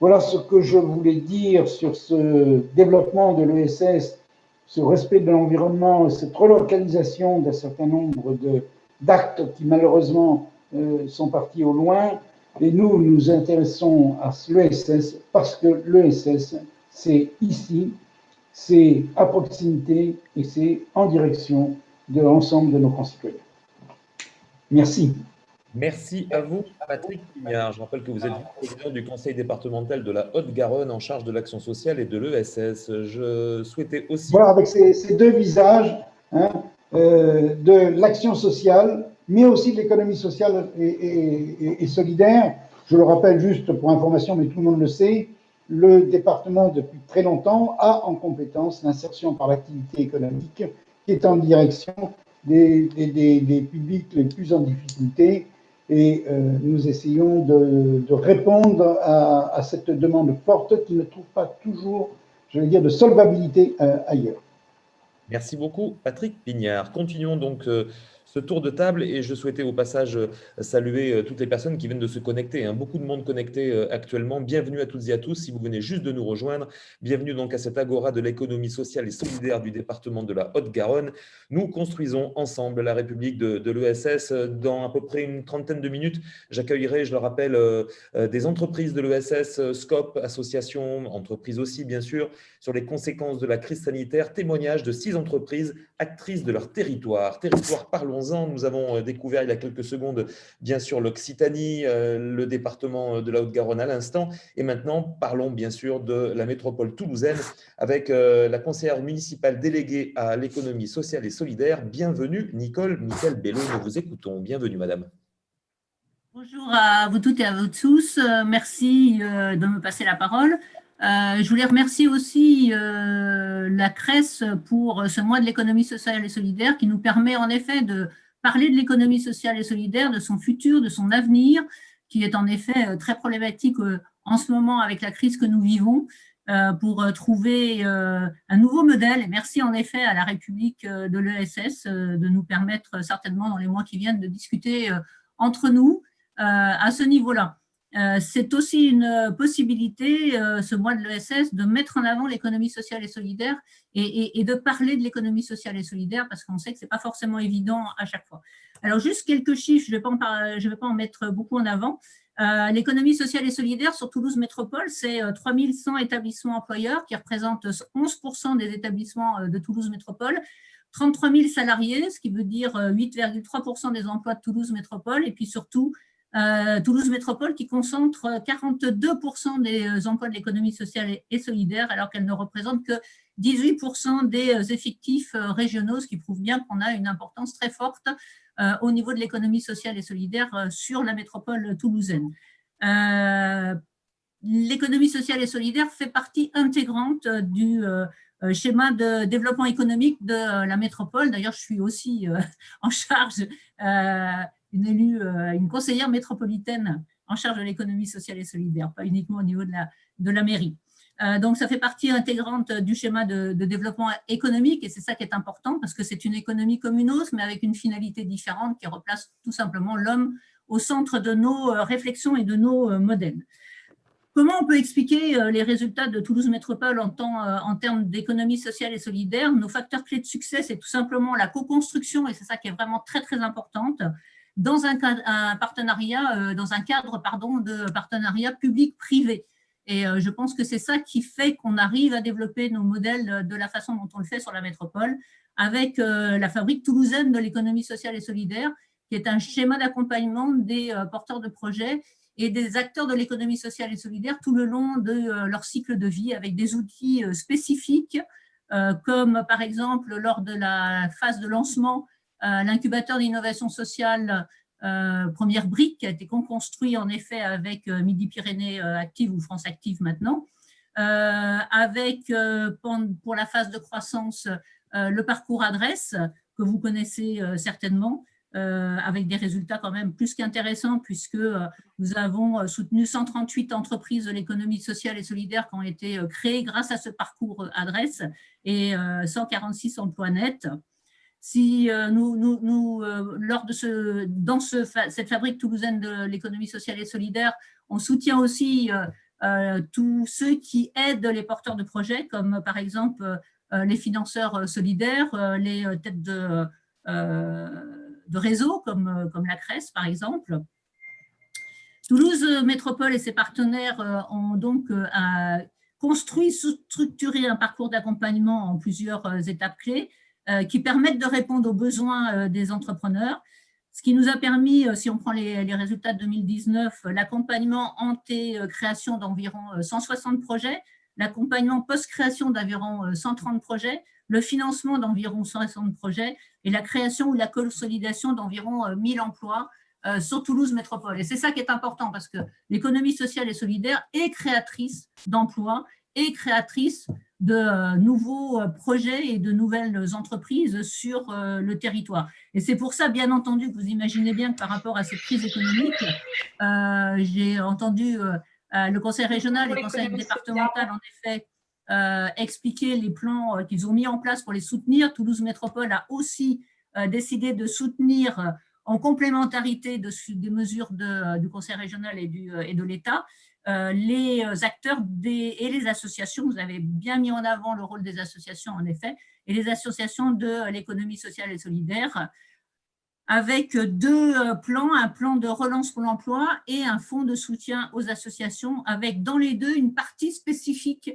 Voilà ce que je voulais dire sur ce développement de l'ESS, ce respect de l'environnement, cette relocalisation d'un certain nombre d'actes qui malheureusement sont partis au loin. Et nous nous intéressons à l'ESS parce que l'ESS, c'est ici, c'est à proximité et c'est en direction de l'ensemble de nos concitoyens. Merci. Merci à vous, Patrick Pignard. Je rappelle que vous êtes vice-président du conseil départemental de la Haute-Garonne en charge de l'action sociale et de l'ESS. Je souhaitais aussi… Voilà, avec ces deux visages, de l'action sociale, mais aussi de l'économie sociale et solidaire. Je le rappelle juste pour information, mais tout le monde le sait, le département, depuis très longtemps, a en compétence l'insertion par l'activité économique qui est en direction des publics les plus en difficulté. Et nous essayons de répondre à cette demande forte qui ne trouve pas toujours, je vais dire, de solvabilité ailleurs. Merci beaucoup, Patrick Pignard. Continuons donc ce tour de table et je souhaitais au passage saluer toutes les personnes qui viennent de se connecter. Beaucoup de monde connecté actuellement. Bienvenue à toutes et à tous. Si vous venez juste de nous rejoindre, bienvenue donc à cette agora de l'économie sociale et solidaire du département de la Haute-Garonne. Nous construisons ensemble la République de l'ESS. Dans à peu près une trentaine de minutes, j'accueillerai, je le rappelle, des entreprises de l'ESS, Scope, associations, entreprises aussi bien sûr, sur les conséquences de la crise sanitaire, témoignages de 6 entreprises actrices de leur territoire. Territoire, parlons-en. Nous avons découvert il y a quelques secondes, bien sûr, l'Occitanie, le département de la Haute-Garonne à l'instant. Et maintenant, parlons bien sûr de la métropole toulousaine avec la conseillère municipale déléguée à l'économie sociale et solidaire. Bienvenue, Nicole Bello. Nous vous écoutons. Bienvenue, madame. Bonjour à vous toutes et à vous tous. Merci de me passer la parole. Je voulais remercier aussi la CRES pour ce mois de l'économie sociale et solidaire qui nous permet en effet de parler de l'économie sociale et solidaire, de son futur, de son avenir, qui est en effet très problématique en ce moment avec la crise que nous vivons, pour trouver un nouveau modèle. Et merci en effet à la République de l'ESS de nous permettre certainement dans les mois qui viennent de discuter entre nous à ce niveau-là. C'est aussi une possibilité, ce mois de l'ESS, de mettre en avant l'économie sociale et solidaire et de parler de l'économie sociale et solidaire parce qu'on sait que ce n'est pas forcément évident à chaque fois. Alors, juste quelques chiffres, je ne vais pas en mettre beaucoup en avant. L'économie sociale et solidaire sur Toulouse Métropole, c'est 3100 établissements employeurs qui représentent 11% des établissements de Toulouse Métropole, 33 000 salariés, ce qui veut dire 8,3% des emplois de Toulouse Métropole, et puis surtout Toulouse Métropole qui concentre 42% des emplois de l'économie sociale et solidaire, alors qu'elle ne représente que 18% des effectifs régionaux, ce qui prouve bien qu'on a une importance très forte au niveau de l'économie sociale et solidaire sur la métropole toulousaine. L'économie sociale et solidaire fait partie intégrante du schéma de développement économique de la métropole. D'ailleurs, je suis aussi en charge une conseillère métropolitaine en charge de l'économie sociale et solidaire, pas uniquement au niveau de la mairie. Donc, ça fait partie intégrante du schéma de développement économique et c'est ça qui est important parce que c'est une économie communose, mais avec une finalité différente qui replace tout simplement l'homme au centre de nos réflexions et de nos modèles. Comment on peut expliquer les résultats de Toulouse Métropole en termes d'économie sociale et solidaire? Nos facteurs clés de succès, c'est tout simplement la co-construction, et c'est ça qui est vraiment très, très importante, dans un cadre de partenariat public-privé. Et je pense que c'est ça qui fait qu'on arrive à développer nos modèles de la façon dont on le fait sur la métropole, avec la fabrique toulousaine de l'économie sociale et solidaire, qui est un schéma d'accompagnement des porteurs de projets et des acteurs de l'économie sociale et solidaire tout le long de leur cycle de vie, avec des outils spécifiques, comme par exemple lors de la phase de lancement, l'incubateur d'innovation sociale Première Brique, qui a été construit en effet avec Midi-Pyrénées Active ou France Active maintenant, avec pour la phase de croissance le parcours adresse, que vous connaissez certainement, avec des résultats quand même plus qu'intéressants, puisque nous avons soutenu 138 entreprises de l'économie sociale et solidaire qui ont été créées grâce à ce parcours adresse et 146 emplois nets. Si lors de cette fabrique toulousaine de l'économie sociale et solidaire, on soutient aussi tous ceux qui aident les porteurs de projets, comme par exemple les financeurs solidaires, les têtes de réseau, comme la CRES, par exemple. Toulouse Métropole et ses partenaires ont donc construit, structuré un parcours d'accompagnement en plusieurs étapes clés qui permettent de répondre aux besoins des entrepreneurs. Ce qui nous a permis, si on prend les résultats de 2019, l'accompagnement ante-création d'environ 160 projets, l'accompagnement post-création d'environ 130 projets, le financement d'environ 160 projets et la création ou la consolidation d'environ 1000 emplois sur Toulouse Métropole. Et c'est ça qui est important parce que l'économie sociale et solidaire est créatrice d'emplois et créatrice de nouveaux projets et de nouvelles entreprises sur le territoire. Et c'est pour ça, bien entendu, que vous imaginez bien que par rapport à cette crise économique, j'ai entendu le conseil régional et le conseil départemental, en effet, expliquer les plans qu'ils ont mis en place pour les soutenir. Toulouse Métropole a aussi décidé de soutenir en complémentarité des mesures du conseil régional et de l'État, les acteurs et les associations. Vous avez bien mis en avant le rôle des associations, en effet, et les associations de l'économie sociale et solidaire, avec deux plans, un plan de relance pour l'emploi et un fonds de soutien aux associations, avec dans les deux une partie spécifique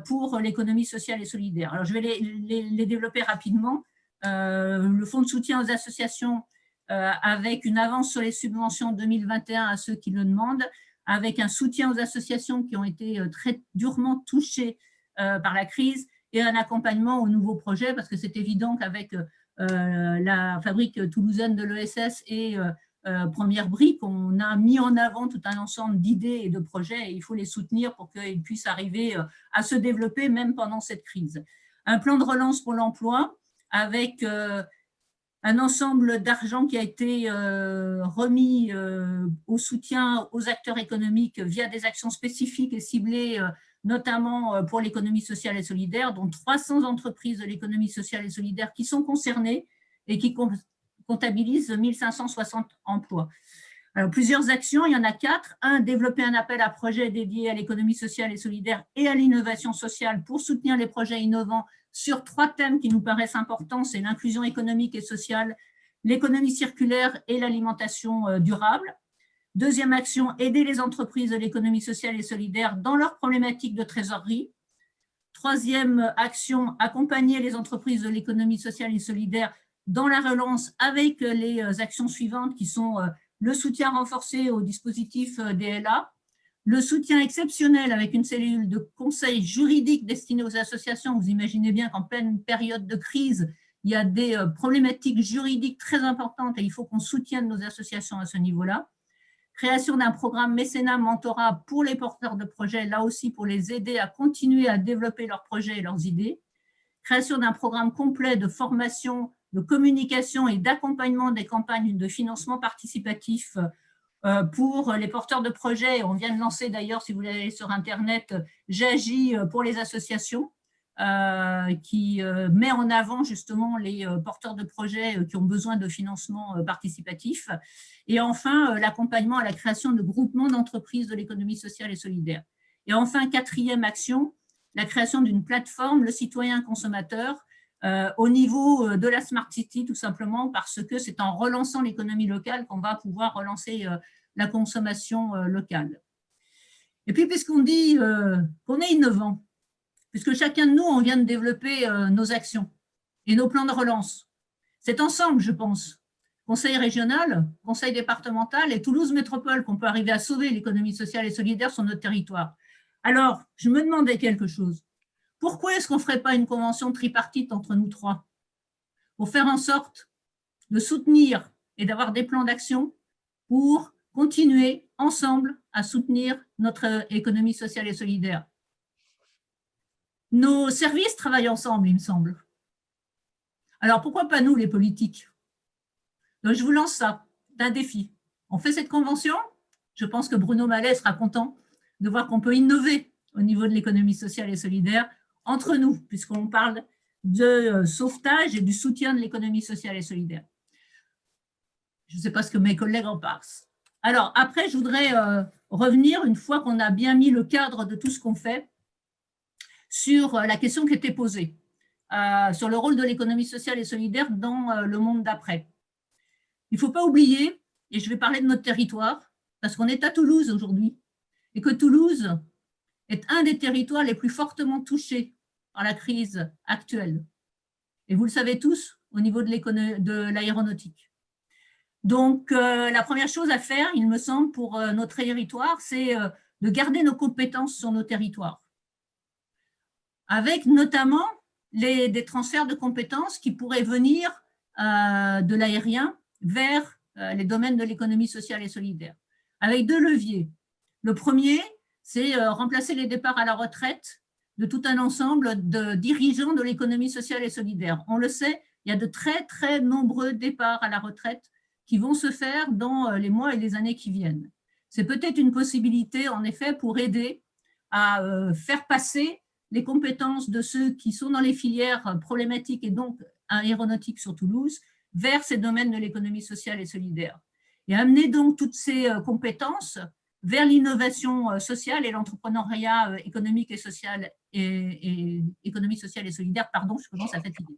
pour l'économie sociale et solidaire. Alors, je vais les développer rapidement. Le fonds de soutien aux associations avec une avance sur les subventions 2021 à ceux qui le demandent, avec un soutien aux associations qui ont été très durement touchées par la crise et un accompagnement aux nouveaux projets, parce que c'est évident qu'avec la fabrique toulousaine de l'ESS et Première Brique, on a mis en avant tout un ensemble d'idées et de projets et il faut les soutenir pour qu'ils puissent arriver à se développer même pendant cette crise. Un plan de relance pour l'emploi avec un ensemble d'argent qui a été remis au soutien aux acteurs économiques via des actions spécifiques et ciblées, notamment pour l'économie sociale et solidaire, dont 300 entreprises de l'économie sociale et solidaire qui sont concernées et qui comptabilisent 1560 emplois. Alors, plusieurs actions, il y en a 4. 1, développer un appel à projets dédié à l'économie sociale et solidaire et à l'innovation sociale pour soutenir les projets innovants sur 3 thèmes qui nous paraissent importants, c'est l'inclusion économique et sociale, l'économie circulaire et l'alimentation durable. Deuxième action, aider les entreprises de l'économie sociale et solidaire dans leurs problématiques de trésorerie. Troisième action, accompagner les entreprises de l'économie sociale et solidaire dans la relance avec les actions suivantes qui sont le soutien renforcé au dispositif DLA, le soutien exceptionnel avec une cellule de conseil juridique destinée aux associations. Vous imaginez bien qu'en pleine période de crise, il y a des problématiques juridiques très importantes et il faut qu'on soutienne nos associations à ce niveau-là. Création d'un programme mécénat mentorat pour les porteurs de projets, là aussi pour les aider à continuer à développer leurs projets et leurs idées. Création d'un programme complet de formation, de communication et d'accompagnement des campagnes de financement participatif pour les porteurs de projets. On vient de lancer d'ailleurs, si vous allez sur Internet, J'agis pour les associations, qui met en avant justement les porteurs de projets qui ont besoin de financement participatif. Et enfin, l'accompagnement à la création de groupements d'entreprises de l'économie sociale et solidaire. Et enfin, 4e action, la création d'une plateforme, le citoyen consommateur, au niveau de la Smart City, tout simplement parce que c'est en relançant l'économie locale qu'on va pouvoir relancer la consommation locale. Et puis, puisqu'on dit qu'on est innovant, puisque chacun de nous, on vient de développer nos actions et nos plans de relance, c'est ensemble, je pense, conseil régional, conseil départemental et Toulouse Métropole qu'on peut arriver à sauver l'économie sociale et solidaire sur notre territoire. Alors, je me demandais quelque chose. Pourquoi est-ce qu'on ne ferait pas une convention tripartite entre nous trois pour faire en sorte de soutenir et d'avoir des plans d'action pour continuer ensemble à soutenir notre économie sociale et solidaire? Nos services travaillent ensemble, il me semble. Alors, pourquoi pas nous, les politiques? Donc, je vous lance ça, d'un défi. On fait cette convention. Je pense que Bruno Mallet sera content de voir qu'on peut innover au niveau de l'économie sociale et solidaire entre nous, puisqu'on parle de sauvetage et du soutien de l'économie sociale et solidaire. Je ne sais pas ce que mes collègues en pensent. Alors, après, je voudrais revenir, une fois qu'on a bien mis le cadre de tout ce qu'on fait, sur la question qui était posée, sur le rôle de l'économie sociale et solidaire dans le monde d'après. Il ne faut pas oublier, et je vais parler de notre territoire, parce qu'on est à Toulouse aujourd'hui, et que Toulouse est un des territoires les plus fortement touchés par la crise actuelle. Et vous le savez tous, au niveau de l'aéronautique. Donc, la première chose à faire, il me semble, pour notre territoire, c'est de garder nos compétences sur nos territoires, avec notamment des transferts de compétences qui pourraient venir de l'aérien vers les domaines de l'économie sociale et solidaire, avec deux leviers. Le premier, c'est remplacer les départs à la retraite de tout un ensemble de dirigeants de l'économie sociale et solidaire. On le sait, il y a de très, très nombreux départs à la retraite qui vont se faire dans les mois et les années qui viennent. C'est peut-être une possibilité, en effet, pour aider à faire passer les compétences de ceux qui sont dans les filières problématiques et donc aéronautiques sur Toulouse vers ces domaines de l'économie sociale et solidaire. Et amener donc toutes ces compétences vers l'innovation sociale et l'entrepreneuriat économique et social et économie sociale et solidaire, pardon, je commence à fatiguer.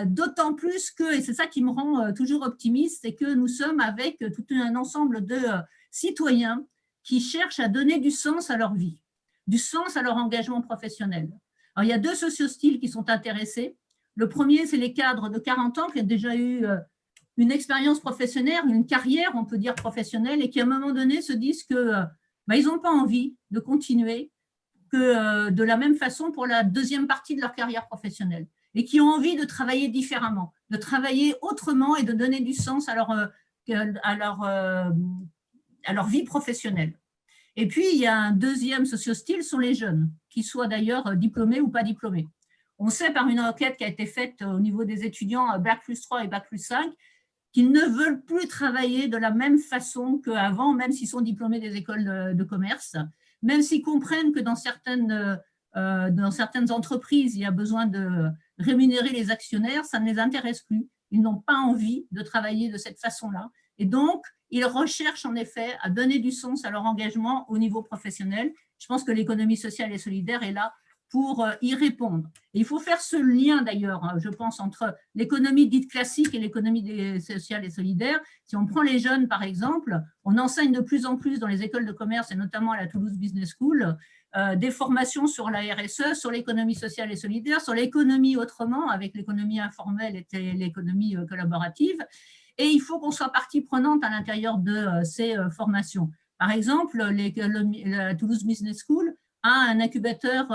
D'autant plus que, et c'est ça qui me rend toujours optimiste, c'est que nous sommes avec tout un ensemble de citoyens qui cherchent à donner du sens à leur vie, du sens à leur engagement professionnel. Alors, il y a deux sociostyles qui sont intéressés. Le premier, c'est les cadres de 40 ans qui ont déjà eu une expérience professionnelle, une carrière, on peut dire, professionnelle, et qui, à un moment donné, se disent que ils n'ont pas envie de continuer que de la même façon pour la deuxième partie de leur carrière professionnelle, et qui ont envie de travailler différemment, de travailler autrement et de donner du sens à leur vie professionnelle. Et puis, il y a un deuxième sociostyle, sont les jeunes, qu'ils soient d'ailleurs diplômés ou pas diplômés. On sait par une enquête qui a été faite au niveau des étudiants Bac+3 et Bac+5 qu'ils ne veulent plus travailler de la même façon qu'avant, même s'ils sont diplômés des écoles de commerce, même s'ils comprennent que dans certaines entreprises, il y a besoin de rémunérer les actionnaires, ça ne les intéresse plus. Ils n'ont pas envie de travailler de cette façon-là. Et donc, ils recherchent en effet à donner du sens à leur engagement au niveau professionnel. Je pense que l'économie sociale et solidaire est là pour y répondre. Et il faut faire ce lien d'ailleurs, je pense, entre l'économie dite classique et l'économie sociale et solidaire. Si on prend les jeunes, par exemple, on enseigne de plus en plus dans les écoles de commerce et notamment à la Toulouse Business School des formations sur la RSE, sur l'économie sociale et solidaire, sur l'économie autrement, avec l'économie informelle et l'économie collaborative. Et il faut qu'on soit partie prenante à l'intérieur de ces formations. Par exemple, la Toulouse Business School a un incubateur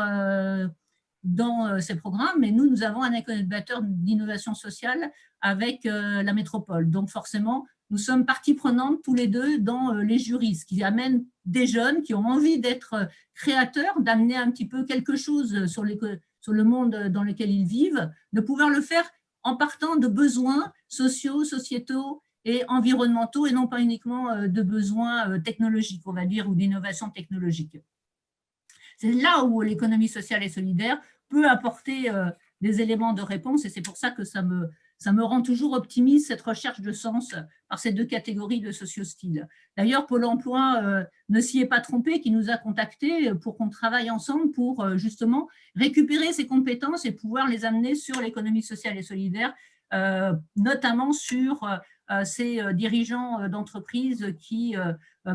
dans ces programmes, mais nous avons un incubateur d'innovation sociale avec la métropole. Donc forcément, nous sommes partie prenante tous les deux dans les jurys, ce qui amène des jeunes qui ont envie d'être créateurs, d'amener un petit peu quelque chose sur le monde dans lequel ils vivent, de pouvoir le faire en partant de besoins sociaux, sociétaux et environnementaux, et non pas uniquement de besoins technologiques, on va dire, ou d'innovation technologique. C'est là où l'économie sociale et solidaire peut apporter des éléments de réponse, et c'est pour ça que ça me rend toujours optimiste, cette recherche de sens par ces deux catégories de sociostyles. D'ailleurs, Pôle emploi ne s'y est pas trompé, qui nous a contactés pour qu'on travaille ensemble pour justement récupérer ces compétences et pouvoir les amener sur l'économie sociale et solidaire, notamment sur ces dirigeants d'entreprises qui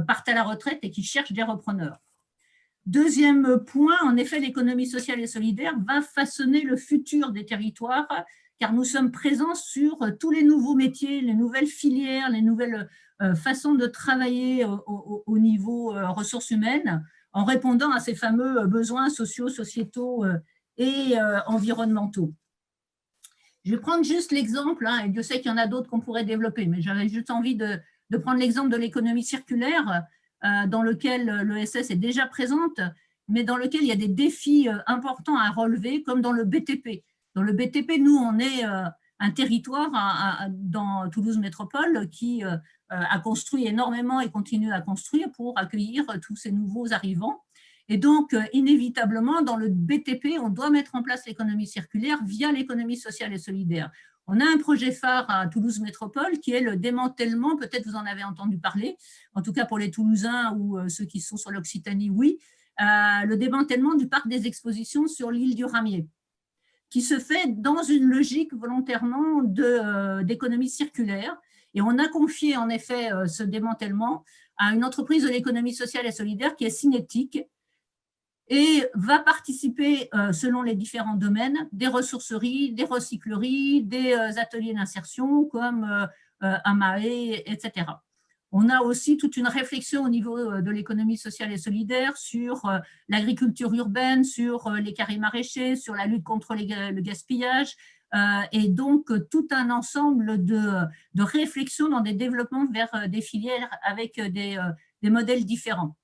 partent à la retraite et qui cherchent des repreneurs. Deuxième point, en effet, l'économie sociale et solidaire va façonner le futur des territoires, car nous sommes présents sur tous les nouveaux métiers, les nouvelles filières, les nouvelles façons de travailler au niveau ressources humaines, en répondant à ces fameux besoins sociaux, sociétaux et environnementaux. Je vais prendre juste l'exemple, et Dieu sait qu'il y en a d'autres qu'on pourrait développer, mais j'avais juste envie de prendre l'exemple de l'économie circulaire, dans lequel l'ESS est déjà présente, mais dans lequel il y a des défis importants à relever, comme dans le BTP. Dans le BTP, nous, on est un territoire dans Toulouse Métropole qui a construit énormément et continue à construire pour accueillir tous ces nouveaux arrivants. Et donc, inévitablement, dans le BTP, on doit mettre en place l'économie circulaire via l'économie sociale et solidaire. On a un projet phare à Toulouse Métropole qui est le démantèlement, peut-être vous en avez entendu parler, en tout cas pour les Toulousains ou ceux qui sont sur l'Occitanie, oui, le démantèlement du parc des expositions sur l'île du Ramier, qui se fait dans une logique volontairement d'économie circulaire. Et on a confié en effet ce démantèlement à une entreprise de l'économie sociale et solidaire qui est Cinétique, et va participer, selon les différents domaines, des ressourceries, des recycleries, des ateliers d'insertion comme AMAE, etc. On a aussi toute une réflexion au niveau de l'économie sociale et solidaire sur l'agriculture urbaine, sur les carrés maraîchers, sur la lutte contre le gaspillage, et donc tout un ensemble de réflexions dans des développements vers des filières avec des modèles différents.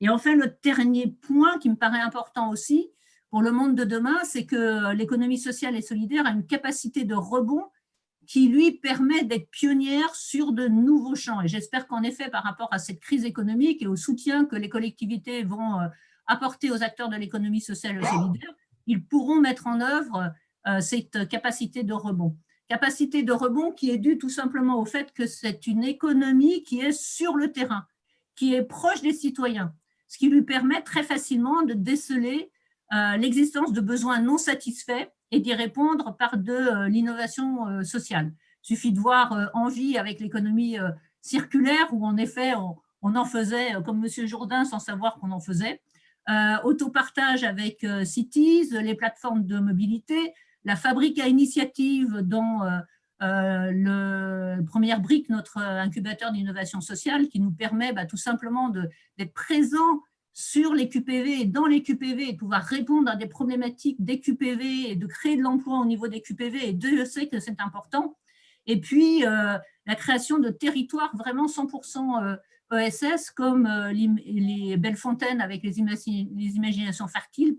Et enfin, le dernier point qui me paraît important aussi pour le monde de demain, c'est que l'économie sociale et solidaire a une capacité de rebond qui lui permet d'être pionnière sur de nouveaux champs. Et j'espère qu'en effet, par rapport à cette crise économique et au soutien que les collectivités vont apporter aux acteurs de l'économie sociale et solidaire, ils pourront mettre en œuvre cette capacité de rebond. Capacité de rebond qui est due tout simplement au fait que c'est une économie qui est sur le terrain, qui est proche des citoyens, ce qui lui permet très facilement de déceler l'existence de besoins non satisfaits et d'y répondre par de l'innovation sociale. Il suffit de voir Envie avec l'économie circulaire, où en effet, on en faisait, comme M. Jourdain, sans savoir qu'on en faisait. Autopartage avec Cities, les plateformes de mobilité, la fabrique à initiative dont Première Brique, notre incubateur d'innovation sociale, qui nous permet tout simplement d'être présent sur les QPV et dans les QPV et de pouvoir répondre à des problématiques des QPV et de créer de l'emploi au niveau des QPV, et Dieu sait que c'est important. Et puis, la création de territoires vraiment 100% ESS, comme les Bellefontaine avec les imaginations fertiles,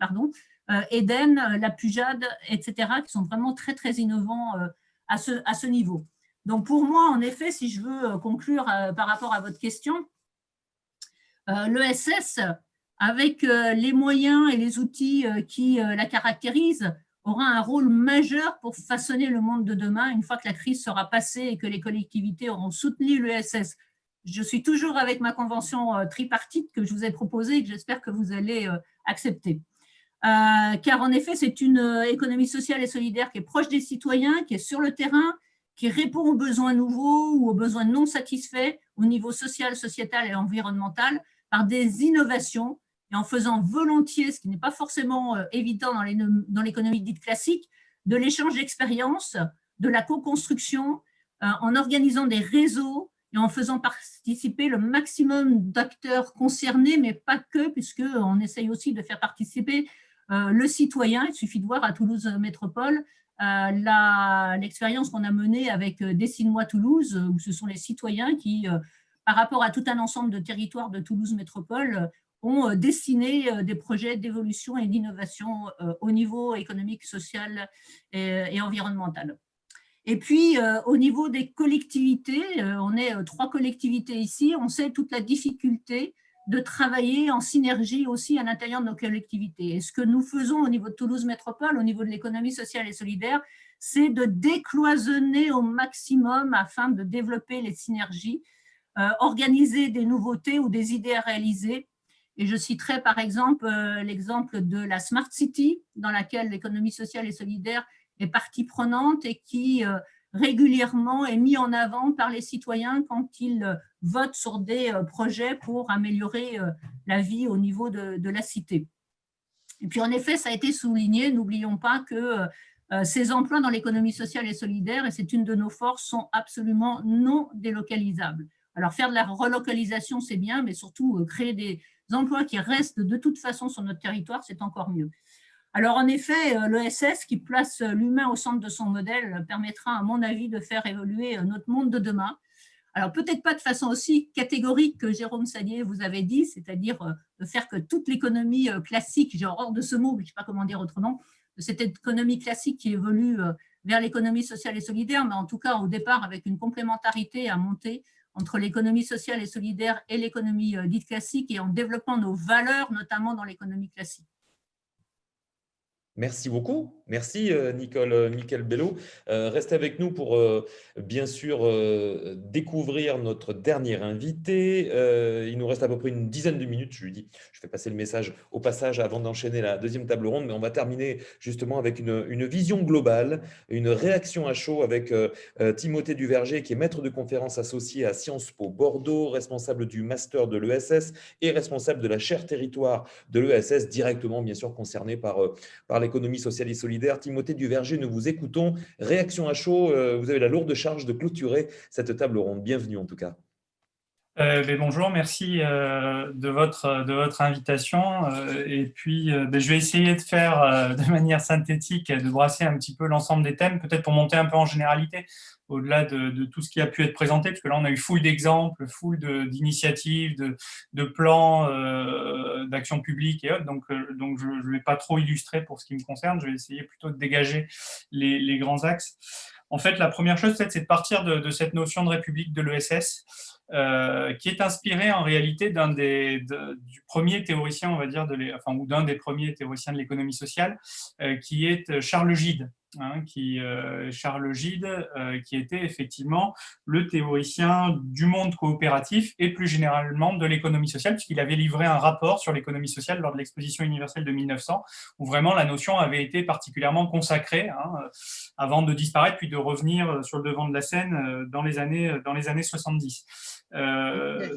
Eden, la Pujade, etc., qui sont vraiment très, très innovants à ce niveau. Donc, pour moi, en effet, si je veux conclure par rapport à votre question, l'ESS, avec les moyens et les outils qui la caractérisent, aura un rôle majeur pour façonner le monde de demain une fois que la crise sera passée et que les collectivités auront soutenu l'ESS. Je suis toujours avec ma convention tripartite que je vous ai proposée et que j'espère que vous allez accepter. Car en effet, c'est une économie sociale et solidaire qui est proche des citoyens, qui est sur le terrain, qui répond aux besoins nouveaux ou aux besoins non satisfaits au niveau social, sociétal et environnemental par des innovations et en faisant volontiers, ce qui n'est pas forcément évident dans l'économie dite classique, de l'échange d'expériences, de la co-construction, en organisant des réseaux et en faisant participer le maximum d'acteurs concernés, mais pas que, puisqu'on essaye aussi de faire participer le citoyen. Il suffit de voir à Toulouse Métropole l'expérience qu'on a menée avec Dessine-moi Toulouse, où ce sont les citoyens qui, par rapport à tout un ensemble de territoires de Toulouse Métropole, ont dessiné des projets d'évolution et d'innovation au niveau économique, social et environnemental. Et puis, au niveau des collectivités, on est 3 collectivités ici, on sait toute la difficulté de travailler en synergie aussi à l'intérieur de nos collectivités. Et ce que nous faisons au niveau de Toulouse Métropole, au niveau de l'économie sociale et solidaire, c'est de décloisonner au maximum afin de développer les synergies, organiser des nouveautés ou des idées à réaliser. Et je citerai par exemple l'exemple de la Smart City, dans laquelle l'économie sociale et solidaire est partie prenante et qui régulièrement est mis en avant par les citoyens quand ils votent sur des projets pour améliorer la vie au niveau de la cité. Et puis en effet, ça a été souligné, n'oublions pas que ces emplois dans l'économie sociale et solidaire, et c'est une de nos forces, sont absolument non délocalisables. Alors faire de la relocalisation, c'est bien, mais surtout créer des emplois qui restent de toute façon sur notre territoire, c'est encore mieux. Alors en effet, l'ESS qui place l'humain au centre de son modèle permettra, à mon avis, de faire évoluer notre monde de demain. Alors peut-être pas de façon aussi catégorique que Jérôme Sadlier vous avait dit, c'est-à-dire de faire que toute l'économie classique, j'ai horreur de ce mot, mais je ne sais pas comment dire autrement, de cette économie classique qui évolue vers l'économie sociale et solidaire, mais en tout cas au départ avec une complémentarité à monter entre l'économie sociale et solidaire et l'économie dite classique, et en développant nos valeurs, notamment dans l'économie classique. Merci beaucoup. Merci, Nicole Bello. Restez avec nous pour, bien sûr, découvrir notre dernier invité. Il nous reste à peu près une dizaine de minutes. Je lui dis, je fais passer le message au passage avant d'enchaîner la deuxième table ronde, mais on va terminer justement avec une vision globale, une réaction à chaud avec Timothée Duverger, qui est maître de conférence associé à Sciences Po Bordeaux, responsable du master de l'ESS et responsable de la chaire territoire de l'ESS, directement, bien sûr, concerné par l'économie sociale et solidaire. Timothée Duverger, nous vous écoutons. Réaction à chaud, vous avez la lourde charge de clôturer cette table ronde. Bienvenue en tout cas. Bonjour, merci de votre invitation. Et puis, je vais essayer de faire de manière synthétique, de brasser un petit peu l'ensemble des thèmes, peut-être pour monter un peu en généralité, au-delà de tout ce qui a pu être présenté, parce que là, on a eu foule d'exemples, foule d'initiatives, de plans, d'actions publiques et autres. Donc je ne vais pas trop illustrer pour ce qui me concerne. Je vais essayer plutôt de dégager les grands axes. En fait, la première chose, peut-être, c'est de partir de cette notion de république de l'ESS, qui est inspiré en réalité du premier théoricien, on va dire, ou d'un des premiers théoriciens de l'économie sociale, qui est Charles Gide. Charles Gide, qui était effectivement le théoricien du monde coopératif et plus généralement de l'économie sociale, puisqu'il avait livré un rapport sur l'économie sociale lors de l'exposition universelle de 1900, où vraiment la notion avait été particulièrement consacrée, avant de disparaître puis de revenir sur le devant de la scène dans les années 70.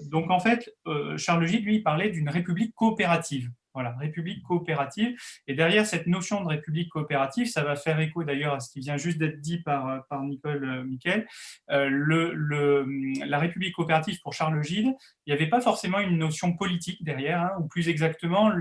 Donc en fait, Charles Gide, lui, parlait d'une république coopérative. Voilà, république coopérative. Et derrière cette notion de république coopérative, ça va faire écho d'ailleurs à ce qui vient juste d'être dit par Nicole Miquel. La république coopérative pour Charles Gide, il n'y avait pas forcément une notion politique derrière, ou plus exactement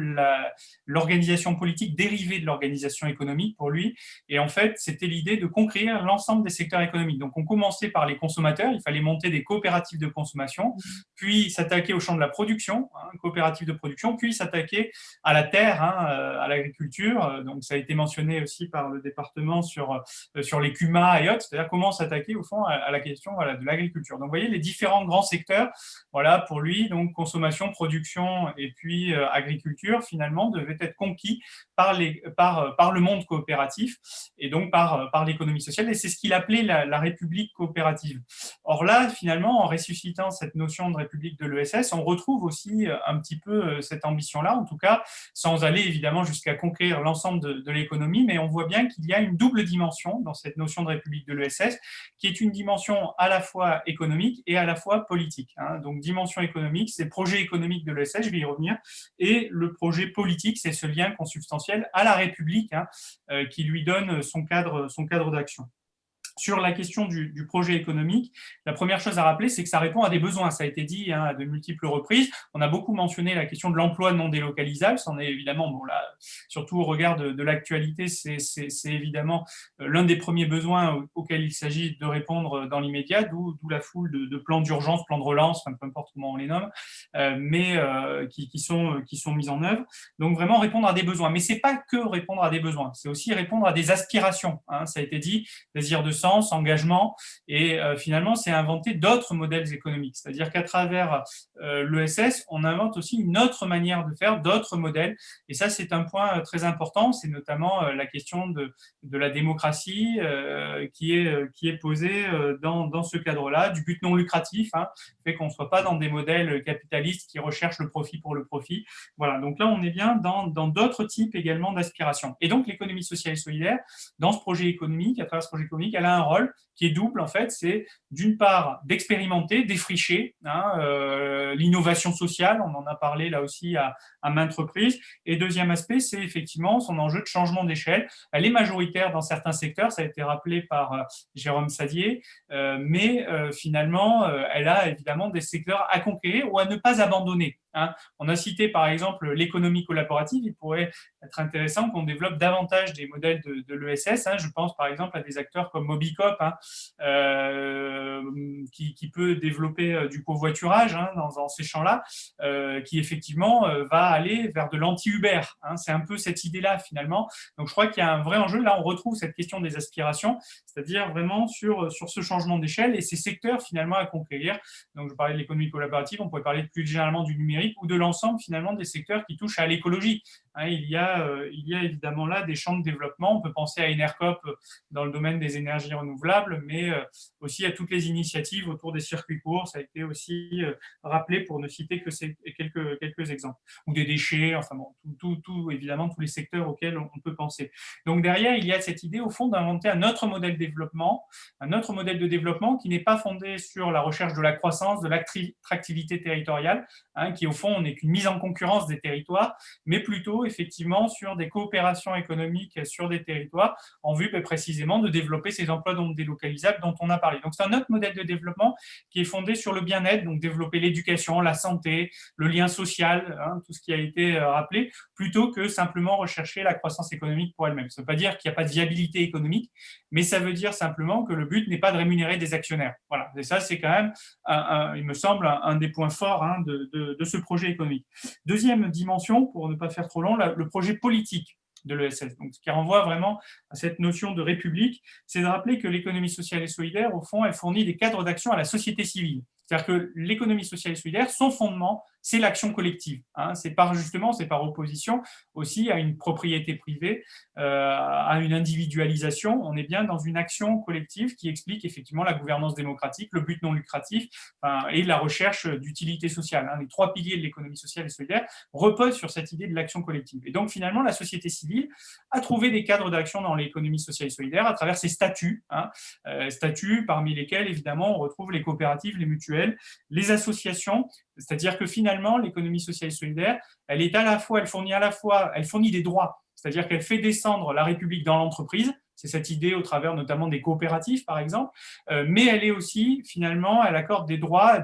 l'organisation politique dérivée de l'organisation économique pour lui. Et en fait, c'était l'idée de conquérir l'ensemble des secteurs économiques. Donc on commençait par les consommateurs, il fallait monter des coopératives de consommation, puis s'attaquer au champ de la production, coopérative de production, puis s'attaquer à la terre, à l'agriculture. Donc, ça a été mentionné aussi par le département sur les CUMA et autres, c'est-à-dire comment s'attaquer au fond à la question de l'agriculture. Donc, vous voyez les différents grands secteurs, pour lui, donc consommation, production et puis agriculture, finalement, devaient être conquis par le monde coopératif et donc par l'économie sociale. Et c'est ce qu'il appelait la république coopérative. Or là, finalement, en ressuscitant cette notion de république de l'ESS, on retrouve aussi un petit peu cette ambition-là, en tout cas, sans aller évidemment jusqu'à conquérir l'ensemble de l'économie, mais on voit bien qu'il y a une double dimension dans cette notion de république de l'ESS, qui est une dimension à la fois économique et à la fois politique. Donc dimension économique, c'est le projet économique de l'ESS, je vais y revenir, et le projet politique, c'est ce lien consubstantiel à la République, qui lui donne son cadre d'action. Sur la question du projet économique, la première chose à rappeler, c'est que ça répond à des besoins. Ça a été dit à de multiples reprises. On a beaucoup mentionné la question de l'emploi non délocalisable. C'en est évidemment, là, surtout au regard de l'actualité, c'est évidemment l'un des premiers besoins auxquels il s'agit de répondre dans l'immédiat, d'où la foule de plans d'urgence, plans de relance, peu importe comment on les nomme, mais qui sont mis en œuvre. Donc vraiment répondre à des besoins. Mais ce n'est pas que répondre à des besoins, c'est aussi répondre à des aspirations. Ça a été dit, désir de sens, engagement, et finalement, c'est inventer d'autres modèles économiques. C'est-à-dire qu'à travers l'ESS, on invente aussi une autre manière de faire, d'autres modèles, et ça, c'est un point très important, c'est notamment la question de la démocratie qui est posée dans ce cadre-là, du but non lucratif, fait qu'on ne soit pas dans des modèles capitalistes qui recherchent le profit pour le profit. Voilà, donc là, on est bien dans d'autres types également d'aspirations. Et donc, l'économie sociale et solidaire, dans ce projet économique, à travers ce projet économique, elle a a un rôle qui est double, en fait, c'est d'une part d'expérimenter, défricher l'innovation sociale, on en a parlé là aussi à maintes reprises, et deuxième aspect, c'est effectivement son enjeu de changement d'échelle. Elle est majoritaire dans certains secteurs, ça a été rappelé par Jérôme Sadier, mais finalement, elle a évidemment des secteurs à conquérir ou à ne pas abandonner. On a cité par exemple l'économie collaborative, il pourrait être intéressant qu'on développe davantage des modèles de l'ESS. Je pense par exemple à des acteurs comme Mobicop, qui peut développer du covoiturage dans ces champs-là, qui effectivement va aller vers de l'anti-Uber. C'est un peu cette idée-là finalement. Donc je crois qu'il y a un vrai enjeu. Là, on retrouve cette question des aspirations, c'est-à-dire vraiment sur ce changement d'échelle et ces secteurs finalement à conquérir. Donc je parlais de l'économie collaborative, on pourrait parler plus généralement du numérique ou de l'ensemble finalement des secteurs qui touchent à l'écologie. Il y a évidemment là des champs de développement. On peut penser à Enercop dans le domaine des énergies renouvelables, mais aussi à toutes les initiatives autour des circuits courts. Ça a été aussi rappelé pour ne citer que quelques exemples. Ou des déchets, enfin bon, évidemment, tous les secteurs auxquels on peut penser. Donc derrière, il y a cette idée au fond d'inventer un autre modèle de développement qui n'est pas fondé sur la recherche de la croissance, de l'attractivité territoriale, qui au fond n'est qu'une mise en concurrence des territoires, mais plutôt effectivement sur des coopérations économiques sur des territoires en vue précisément de développer ces emplois non délocalisables dont on a parlé. Donc c'est un autre modèle de développement qui est fondé sur le bien-être, donc développer l'éducation, la santé, le lien social, tout ce qui a été rappelé, plutôt que simplement rechercher la croissance économique pour elle-même. Ça ne veut pas dire qu'il n'y a pas de viabilité économique, mais ça veut dire simplement que le but n'est pas de rémunérer des actionnaires. Voilà. Et ça, c'est quand même, il me semble, un des points forts de ce projet économique. Deuxième dimension, pour ne pas faire trop long, le projet politique de l'ESS. Donc, ce qui renvoie vraiment à cette notion de république, c'est de rappeler que l'économie sociale et solidaire, au fond, elle fournit des cadres d'action à la société civile. C'est-à-dire que l'économie sociale et solidaire, son fondement, c'est l'action collective. C'est par opposition aussi à une propriété privée, à une individualisation. On est bien dans une action collective qui explique effectivement la gouvernance démocratique, le but non lucratif et la recherche d'utilité sociale. Les trois piliers de l'économie sociale et solidaire reposent sur cette idée de l'action collective. Et donc finalement, la société civile a trouvé des cadres d'action dans l'économie sociale et solidaire à travers ses statuts, statuts parmi lesquels évidemment on retrouve les coopératives, les mutuelles, les associations. C'est-à-dire que finalement, l'économie sociale et solidaire, elle fournit des droits. C'est-à-dire qu'elle fait descendre la République dans l'entreprise. C'est cette idée au travers notamment des coopératives, par exemple. Mais elle est aussi, finalement, elle accorde des droits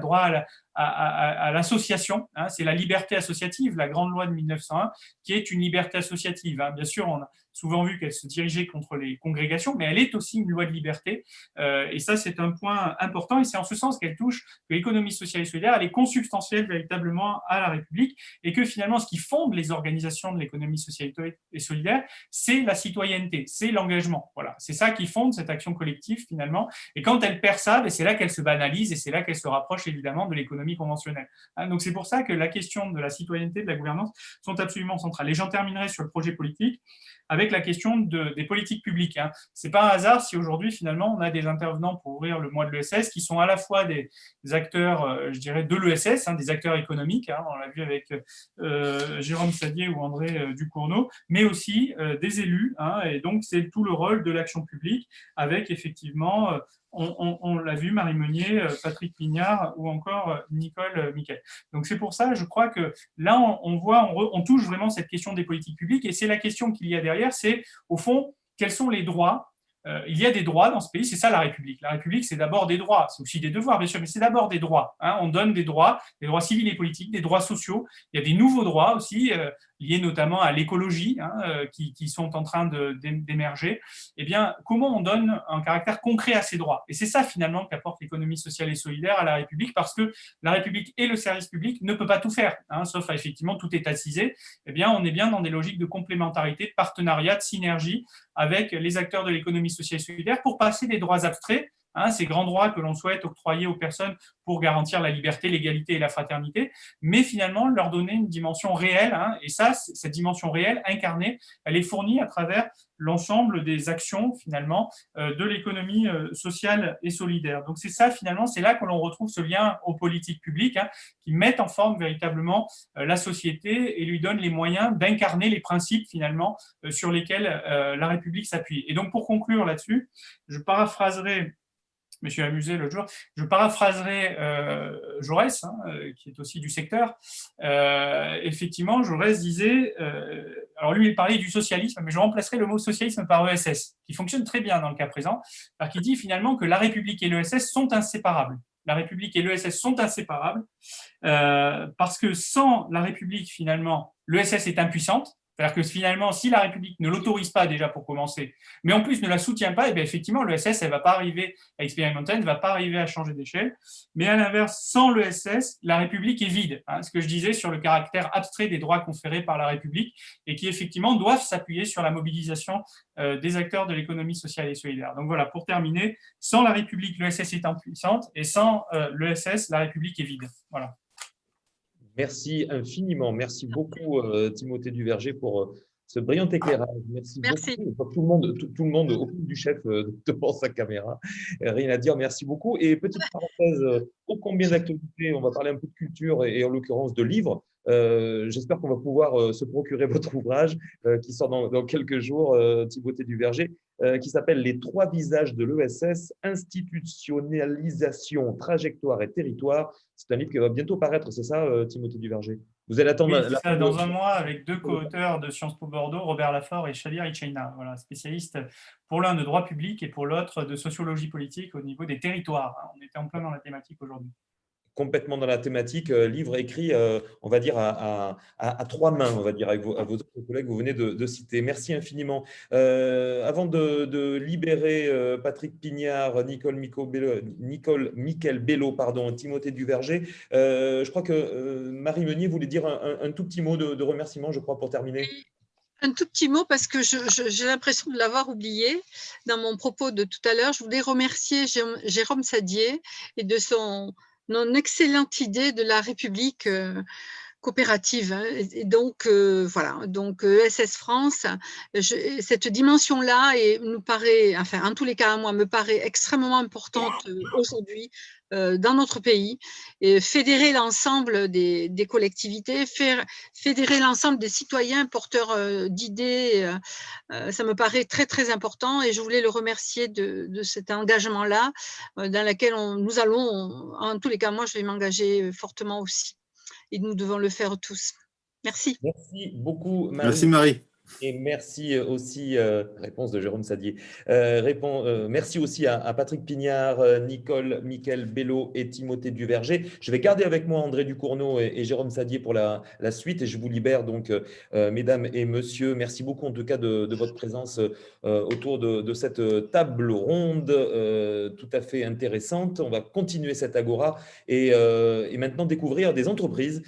à l'association. C'est la liberté associative, la grande loi de 1901, qui est une liberté associative. Bien sûr, on a souvent vu qu'elle se dirigeait contre les congrégations, mais elle est aussi une loi de liberté. Et ça, c'est un point important. Et c'est en ce sens qu'elle touche que l'économie sociale et solidaire, elle est consubstantielle véritablement à la République. Et que finalement, ce qui fonde les organisations de l'économie sociale et solidaire, c'est la citoyenneté, c'est l'engagement. Voilà, c'est ça qui fonde cette action collective finalement. Et quand elle perd ça, c'est là qu'elle se banalise et c'est là qu'elle se rapproche évidemment de l'économie conventionnelle. Donc c'est pour ça que la question de la citoyenneté, de la gouvernance sont absolument centrales. Et j'en terminerai sur le projet politique avec la question des politiques publiques. C'est pas un hasard si aujourd'hui finalement on a des intervenants pour ouvrir le mois de l'ESS qui sont à la fois des acteurs, je dirais, de l'ESS, des acteurs économiques, on l'a vu avec Jérôme Sadier ou André Ducournau, mais aussi des élus, et donc c'est tout le rôle de l'action publique avec effectivement on l'a vu, Marie Meunier, Patrick Pignard ou encore Nicole Miquel. Donc c'est pour ça, je crois que là, on touche vraiment cette question des politiques publiques et c'est la question qu'il y a derrière, c'est au fond, quels sont les droits ? Il y a des droits dans ce pays, c'est ça la République. La République, c'est d'abord des droits, c'est aussi des devoirs, bien sûr, mais c'est d'abord des droits. On donne des droits civils et politiques, des droits sociaux. Il y a des nouveaux droits aussi, liés notamment à l'écologie, qui sont en train d'émerger. Eh bien, comment on donne un caractère concret à ces droits ? Et c'est ça, finalement, qu'apporte l'économie sociale et solidaire à la République, parce que la République et le service public ne peuvent pas tout faire, sauf à effectivement tout étatiser. Eh bien, on est bien dans des logiques de complémentarité, de partenariat, de synergie avec les acteurs de l'économie sociale et solidaire pour passer des droits abstraits hein, ces grands droits que l'on souhaite octroyer aux personnes pour garantir la liberté, l'égalité et la fraternité, mais finalement leur donner une dimension réelle, hein, et ça, cette dimension réelle, incarnée, elle est fournie à travers l'ensemble des actions finalement de l'économie sociale et solidaire. Donc c'est ça finalement, c'est là que l'on retrouve ce lien aux politiques publiques, hein, qui mettent en forme véritablement la société et lui donnent les moyens d'incarner les principes finalement sur lesquels la République s'appuie. Et donc pour conclure là-dessus, je paraphraserai, je me suis amusé l'autre jour, je paraphraserai Jaurès, hein, qui est aussi du secteur. Effectivement, Jaurès disait, alors lui il parlait du socialisme, mais je remplacerai le mot socialisme par ESS, qui fonctionne très bien dans le cas présent, parce qu'il dit finalement que la République et l'ESS sont inséparables. La République et l'ESS sont inséparables, parce que sans la République, finalement, l'ESS est impuissante. C'est-à-dire que finalement, si la République ne l'autorise pas déjà pour commencer, mais en plus ne la soutient pas, et bien effectivement, l'ESS, elle ne va pas arriver à expérimenter, elle ne va pas arriver à changer d'échelle. Mais à l'inverse, sans l'ESS, la République est vide. Hein, ce que je disais sur le caractère abstrait des droits conférés par la République et qui effectivement doivent s'appuyer sur la mobilisation des acteurs de l'économie sociale et solidaire. Donc voilà, pour terminer, sans la République, l'ESS est impuissante et sans l'ESS, la République est vide. Voilà. Merci infiniment. Merci beaucoup, Timothée Duverger, pour ce brillant éclairage. Merci beaucoup. Tout le monde au fil du chef devant sa caméra. Rien à dire. Merci beaucoup. Et petite parenthèse, ô combien d'actualités. On va parler un peu de culture et en l'occurrence de livres. J'espère qu'on va pouvoir se procurer votre ouvrage qui sort dans quelques jours, Timothée Duverger, qui s'appelle « Les trois visages de l'ESS, institutionnalisation, trajectoire et territoire ». C'est un livre qui va bientôt paraître, c'est ça, Timothée Duverger? Vous allez attendre… Oui, c'est ça, dans un mois, avec deux co-auteurs de Sciences Po Bordeaux, Robert Lafort et Shadir Ichaina, voilà, spécialistes pour l'un de droit public et pour l'autre de sociologie politique au niveau des territoires. On était en plein dans la thématique aujourd'hui. Complètement dans la thématique, livre écrit, on va dire, à trois mains, on va dire, avec vos autres collègues que vous venez de citer. Merci infiniment. Avant de libérer Patrick Pignard, Nicole Miquel Bello, pardon, Timothée Duverger, je crois que Marie Meunier voulait dire un tout petit mot de remerciement, je crois, pour terminer. Un tout petit mot parce que j'ai l'impression de l'avoir oublié dans mon propos de tout à l'heure. Je voulais remercier Jérôme Sadier et de son excellente idée de la République coopérative. Et donc, voilà, donc ESS France, cette dimension-là nous paraît, enfin, en tous les cas, moi, me paraît extrêmement importante aujourd'hui dans notre pays, et fédérer l'ensemble des collectivités, fédérer l'ensemble des citoyens porteurs d'idées, ça me paraît très, très important et je voulais le remercier de cet engagement-là dans lequel nous allons, en tous les cas, moi, je vais m'engager fortement aussi. Et nous devons le faire tous. Merci. Merci beaucoup, Marie. Merci, Marie. Et merci aussi, réponse de Jérôme Sadier, merci aussi à Patrick Pignard, Nicole Miquel Bello et Timothée Duverger. Je vais garder avec moi André Ducournau et Jérôme Sadier pour la suite et je vous libère donc, mesdames et messieurs. Merci beaucoup en tout cas de votre présence autour de cette table ronde tout à fait intéressante. On va continuer cette agora et maintenant découvrir des entreprises